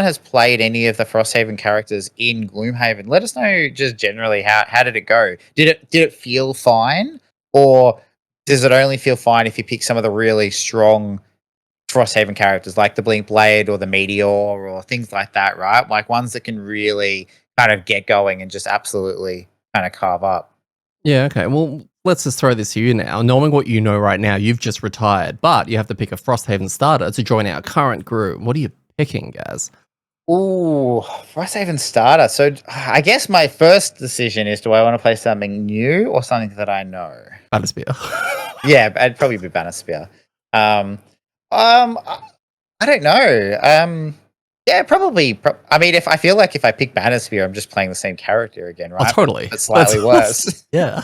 has played any of the Frosthaven characters in Gloomhaven, let us know just generally how did it go? Did it feel fine, or does it only feel fine if you pick some of the really strong Frosthaven characters like the Blink Blade or the Meteor or things like that, right? Like ones that can really kind of get going and just absolutely kind of carve up. Yeah, okay. Well, let's just throw this to you now. Knowing what you know right now, you've just retired, but you have to pick a Frosthaven starter to join our current group. What are you picking, Gaz? Ooh, Frosthaven starter. So I guess my first decision is, do I want to play something new or something that I know? Battlespear. Yeah, I'd probably be Bannerspear. I don't know. Yeah, probably. I mean, if I feel like if I pick Bannersphere, I'm just playing the same character again, Oh, right? totally. But slightly worse. Yeah.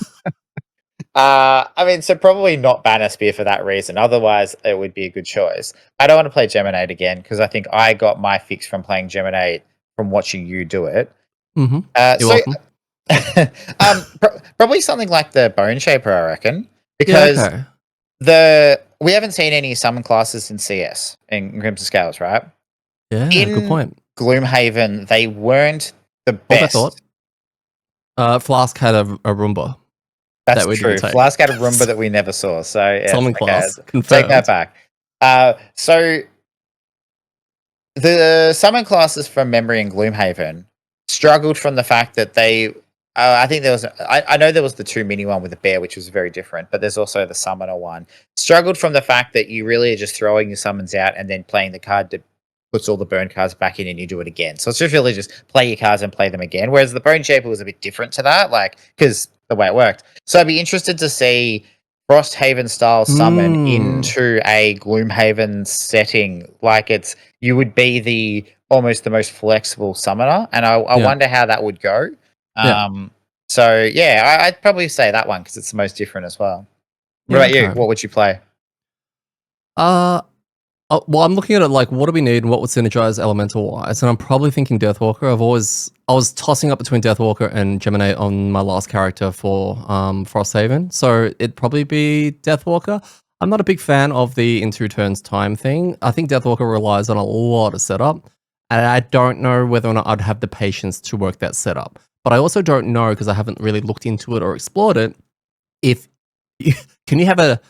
I mean, so probably not Bannerspear for that reason. Otherwise, it would be a good choice. I don't want to play Geminate again because I think I got my fix from playing Geminate from watching you do it. Mm-hmm. You're So, welcome. probably something like the Bone Shaper, I reckon, Yeah, because okay. we haven't seen any summon classes in CS in Crimson Scales, right? Yeah, good In point. Gloomhaven, they weren't the What was I best. thought? Flask had a Roomba. That's That we true. didn't take. Flask had a Roomba that we never saw. So yes, Summon okay, class. take that Confirmed. back. So the summon classes from Memory and Gloomhaven struggled from the fact that they. I think there was. I know there was the 2 mini one with the bear, which was very different, but there's also the summoner one. Struggled from the fact that you really are just throwing your summons out and then playing the card that puts all the burn cards back in, and you do it again. So it's just really just play your cards and play them again. Whereas the Bone Shaper was a bit different to that, like because the way it worked. So I'd be interested to see Frosthaven style summon into a Gloomhaven setting. Like you would be the almost the most flexible summoner, and I wonder how that would go. So yeah, I'd probably say that one because it's the most different as well. What about you? What would you play? Well, I'm looking at it like, what do we need and what would synergize elemental wise? And I'm probably thinking Deathwalker. I was tossing up between Deathwalker and Geminate on my last character for Frosthaven. So it'd probably be Deathwalker. I'm not a big fan of the in 2 turns time thing. I think Deathwalker relies on a lot of setup. And I don't know whether or not I'd have the patience to work that setup. But I also don't know, because I haven't really looked into it or explored it, if can you have a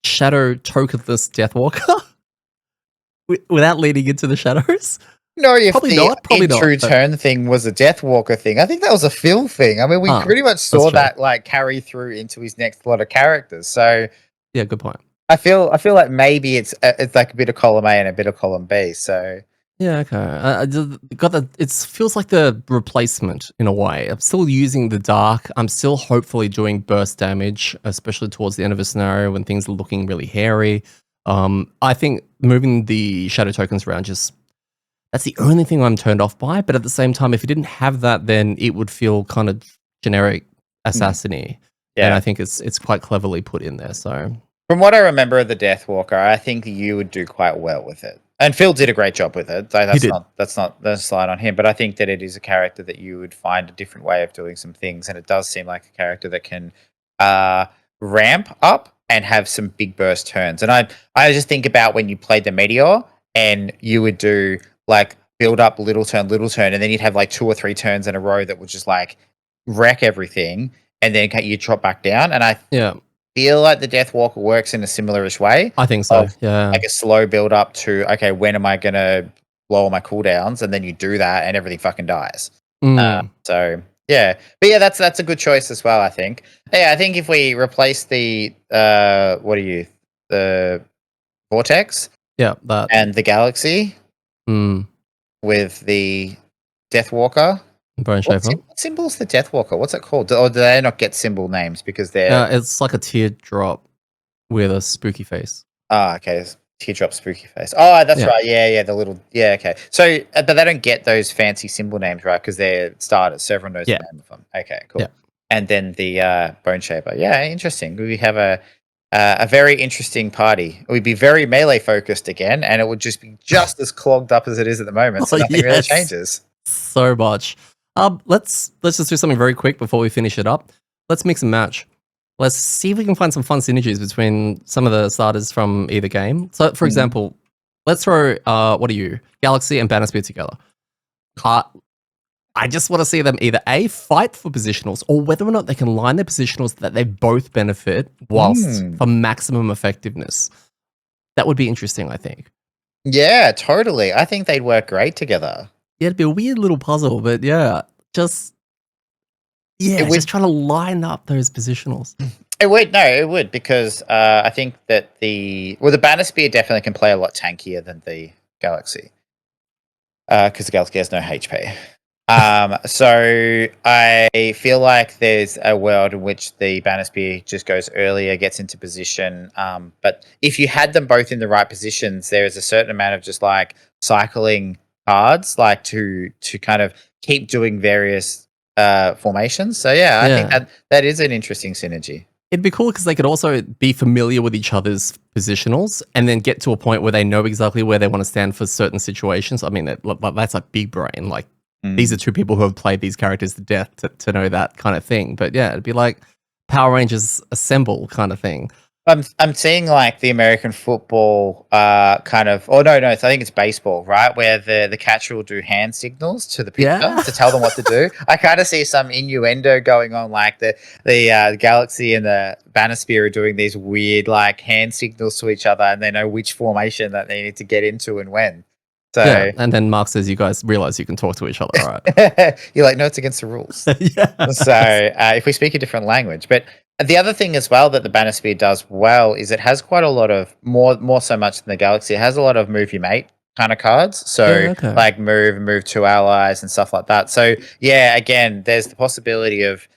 shadow tokenless Deathwalker without leading into the shadows? No, if probably the not. Probably not. True turn thing was a Deathwalker thing, I think that was a Phil thing. I mean, we pretty much saw that like carry through into his next lot of characters. So yeah, good point. I feel like maybe it's like a bit of column A and a bit of column B. So yeah, okay. It feels like the replacement in a way. I'm still using the dark. I'm still hopefully doing burst damage, especially towards the end of a scenario when things are looking really hairy. I think moving the shadow tokens around that's the only thing I'm turned off by. But at the same time, if you didn't have that, then it would feel kind of generic assassin-y. Yeah. And I think it's quite cleverly put in there. So from what I remember of the Deathwalker, I think you would do quite well with it. And Phil did a great job with it. So that's not the slide on him. But I think that it is a character that you would find a different way of doing some things. And it does seem like a character that can ramp up and have some big burst turns. And I just think about when you played the Meteor and you would do like build up little turn, and then you'd have like 2 or 3 turns in a row that would just like wreck everything. And then you drop back down. And I feel like the Deathwalker works in a similarish way. I think so. Yeah, like a slow build up to okay, when am I gonna blow all my cooldowns? And then you do that, and everything fucking dies. So yeah, but yeah, that's a good choice as well. I think. Yeah, I think if we replace the the Vortex, and the Galaxy, with the Deathwalker. Bone Shaper. What symbol's the Deathwalker? What's it called? Or do they not get symbol names because they're? It's like a teardrop with a spooky face. Okay. Teardrop spooky face. Oh, that's right. Yeah, the little. Yeah, okay. So, but they don't get those fancy symbol names, right? Because they're starters, so everyone knows the name of them. Okay, cool. Yeah. And then the Bone Shaper. Yeah, interesting. We have a very interesting party. We'd be very melee focused again, and it would just be just as clogged up as it is at the moment. So nothing really changes. So much. Let's just do something very quick before we finish it up. Let's mix and match. Let's see if we can find some fun synergies between some of the starters from either game. So, for example, let's throw, what are you? Galaxy and Banosphere together. I just want to see them either A, fight for positionals, or whether or not they can line their positionals that they both benefit whilst for maximum effectiveness. That would be interesting, I think. Yeah, totally. I think they'd work great together. Yeah, it'd be a weird little puzzle, but yeah, just trying to line up those positionals. It would, because I think that the Banosphere definitely can play a lot tankier than the Galaxy, because the Galaxy has no HP. So I feel like there's a world in which the Banosphere just goes earlier, gets into position. But if you had them both in the right positions, there is a certain amount of just like cycling cards, like to kind of keep doing various formations. So yeah, I think that is an interesting synergy. It'd be cool because they could also be familiar with each other's positionals and then get to a point where they know exactly where they want to stand for certain situations. I mean, that's like big brain. Like, these are two people who have played these characters to death to know that kind of thing. But yeah, it'd be like Power Rangers Assemble kind of thing. I'm seeing like the American football kind of, no, I think it's baseball, right? Where the catcher will do hand signals to the pitcher to tell them what to do. I kind of see some innuendo going on, like the Galaxy and the Banosphere are doing these weird like hand signals to each other, and they know which formation that they need to get into and when. So, yeah, and then Mark says, "You guys realize you can talk to each other, right?" You're like, "No, it's against the rules." Yeah. So if we speak a different language, but the other thing as well that the Banosphere does well is it has quite a lot of more so much than the Galaxy. It has a lot of move your mate kind of cards. So like move two allies and stuff like that. So yeah, again, there's the possibility of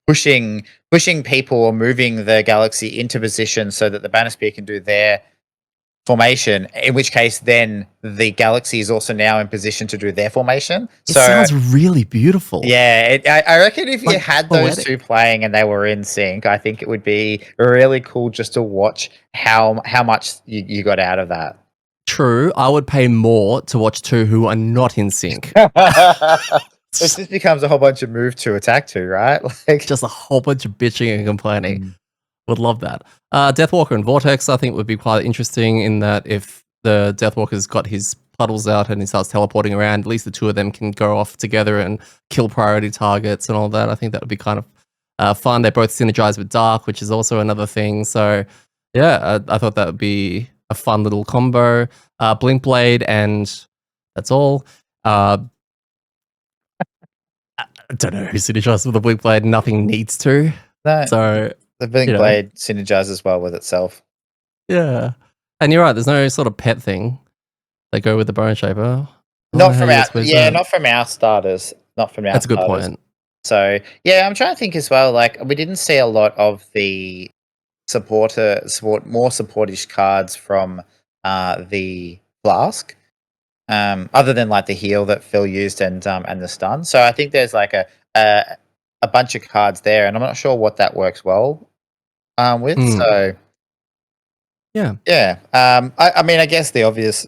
pushing people or moving the Galaxy into position so that the Banosphere can do their formation, in which case then the Galaxy is also now in position to do their formation. It sounds really beautiful. Yeah, I reckon if you had those two playing and they were in sync, I think it would be really cool just to watch how much you got out of that. True, I would pay more to watch two who are not in sync. It just becomes a whole bunch of move to attack to, right? Like just a whole bunch of bitching and complaining. Would love that. Deathwalker and Vortex, I think, would be quite interesting in that if the Deathwalker's got his puddles out and he starts teleporting around, at least the two of them can go off together and kill priority targets and all that. I think that would be kind of fun. They both synergize with Dark, which is also another thing. So, yeah, I thought that would be a fun little combo. Blink Blade, and that's all. I don't know who synergizes with the Blink Blade. Nothing needs to. No. So the Blink Blade synergizes well with itself. Yeah. And you're right, there's no sort of pet thing. They go with the Bone Shaper. Not from our starters. That's a good point. So yeah, I'm trying to think as well, like we didn't see a lot of the more supportish cards from the Flask. Other than like the heal that Phil used and the stun. So I think there's like a bunch of cards there, and I'm not sure what that works well with. So yeah. I mean, I guess the obvious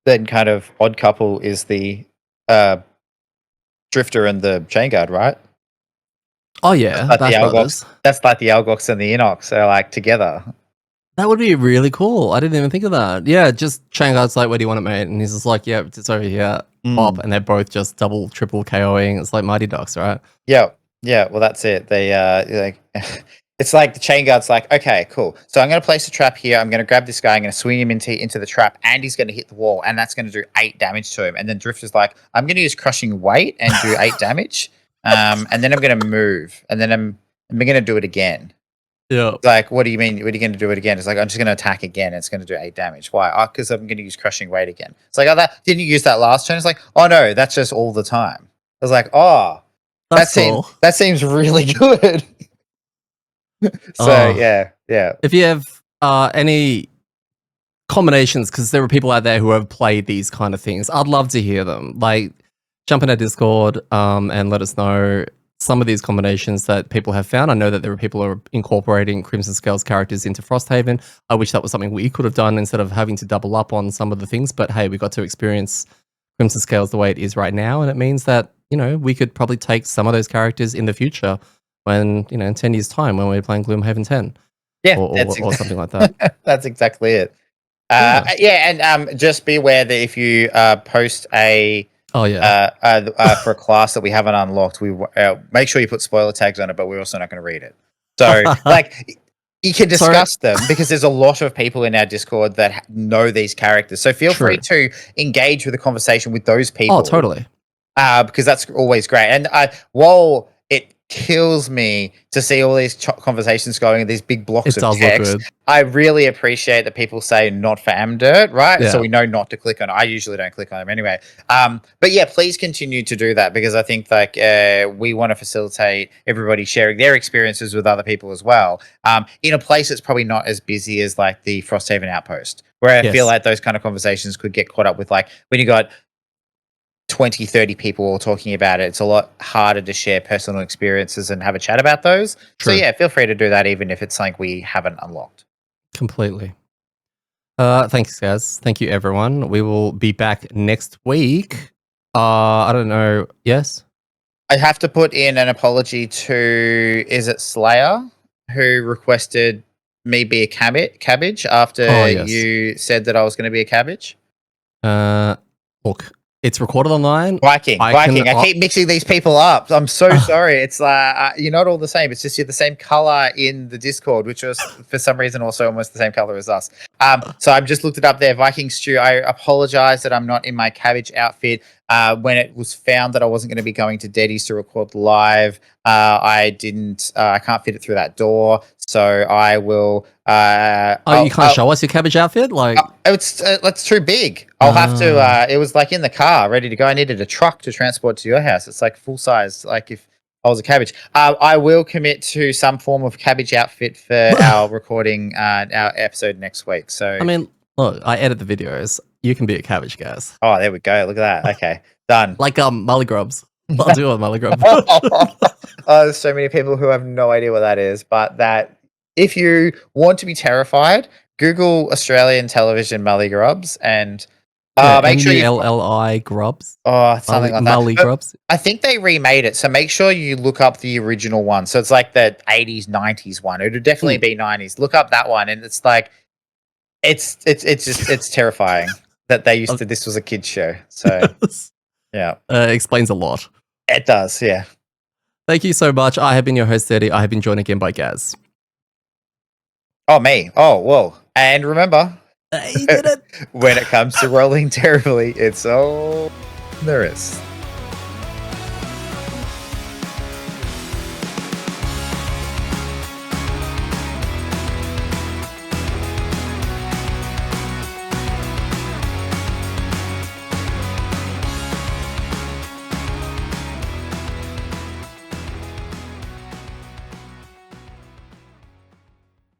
then kind of odd couple is the Drifter and the Chain Guard, right? Oh yeah, that's like the Algox and the Inox are like together. That would be really cool. I didn't even think of that. Yeah, just Chain Guard's like, where do you want it, mate? And he's just like, yeah, it's over here. Pop, and they're both just double, triple KOing. It's like Mighty Ducks, right? Yeah. Well, that's it. They like, it's like the Chain Guard's like, okay, cool. So I'm going to place a trap here. I'm going to grab this guy. I'm going to swing him into the trap, and he's going to hit the wall, and that's going to do 8 damage to him. And then Drifter's like, I'm going to use Crushing Weight and do 8 damage. And then I'm going to move, and then I'm going to do it again. Yeah. Like, what do you mean? What are you going to do it again? It's like, I'm just going to attack again. It's going to do 8 damage. Why? Oh, because I'm going to use Crushing Weight again. It's like, oh, that didn't you use that last turn? It's like, oh no, that's just all the time. I was like, oh, that seems really good. So yeah. If you have any combinations, because there are people out there who have played these kind of things, I'd love to hear them. Like, jump in our Discord and let us know some of these combinations that people have found. I know that there are people who are incorporating Crimson Scales characters into Frosthaven. I wish that was something we could have done instead of having to double up on some of the things. But hey, we got to experience Crimson Scales the way it is right now, and it means that, you know, we could probably take some of those characters in the future when, you know, in 10 years' time when we're playing Gloomhaven 10. Yeah, or something like that. That's exactly it. Yeah, and just be aware that if you post a Oh yeah. for a class that we haven't unlocked, we make sure you put spoiler tags on it, but we're also not going to read it. So, like, you can discuss them because there's a lot of people in our Discord that know these characters. So feel free to engage with the conversation with those people. Oh, totally. Because that's always great. And while it kills me to see all these conversations going in these big blocks of text, I really appreciate that people say not for amDirt, right? Yeah. So we know not to click on it. I usually don't click on them anyway. But yeah, please continue to do that because I think like we want to facilitate everybody sharing their experiences with other people as well. In a place that's probably not as busy as like the Frosthaven Outpost, where I feel like those kind of conversations could get caught up with like when you got 20, 30 people all talking about it. It's a lot harder to share personal experiences and have a chat about those. True. So yeah, feel free to do that even if it's something we haven't unlocked. Completely. Thanks, guys. Thank you, everyone. We will be back next week. I don't know. Yes? I have to put in an apology to, is it Slayer, who requested me be a cabbage after you said that I was going to be a cabbage? Look, it's recorded online. Viking. I keep mixing these people up. I'm so sorry. It's you're not all the same. It's just you're the same color in the Discord, which was for some reason also almost the same color as us. So I've just looked it up there. Viking Stew. I apologize that I'm not in my cabbage outfit. When it was found that I wasn't going to be going to Deddy's to record live, I can't fit it through that door. So I will. You can't show us your cabbage outfit, like it's too big. I'll have to. It was like in the car, ready to go. I needed a truck to transport to your house. It's like full size. Like if I was a cabbage, I will commit to some form of cabbage outfit for our recording, our episode next week. So I mean, look, I edit the videos. You can be a cabbage, guys. Oh, there we go. Look at that. Okay, done. Like mullygrubs. I'll do a mullygrub. There's so many people who have no idea what that is, but that if you want to be terrified, Google Australian television mullygrubs and make sure you MULLI grubs. Oh, something like that. Mullygrubs. I think they remade it, so make sure you look up the original one. So it's like the 80s, 90s one. It would definitely be 90s. Look up that one, and it's like it's terrifying that they used to. This was a kids show, so yeah, explains a lot. It does, yeah. Thank you so much. I have been your host, Eddie. I have been joined again by Gaz. Oh, me. Oh, whoa. And remember, you did it. When it comes to rolling terribly, it's all there is.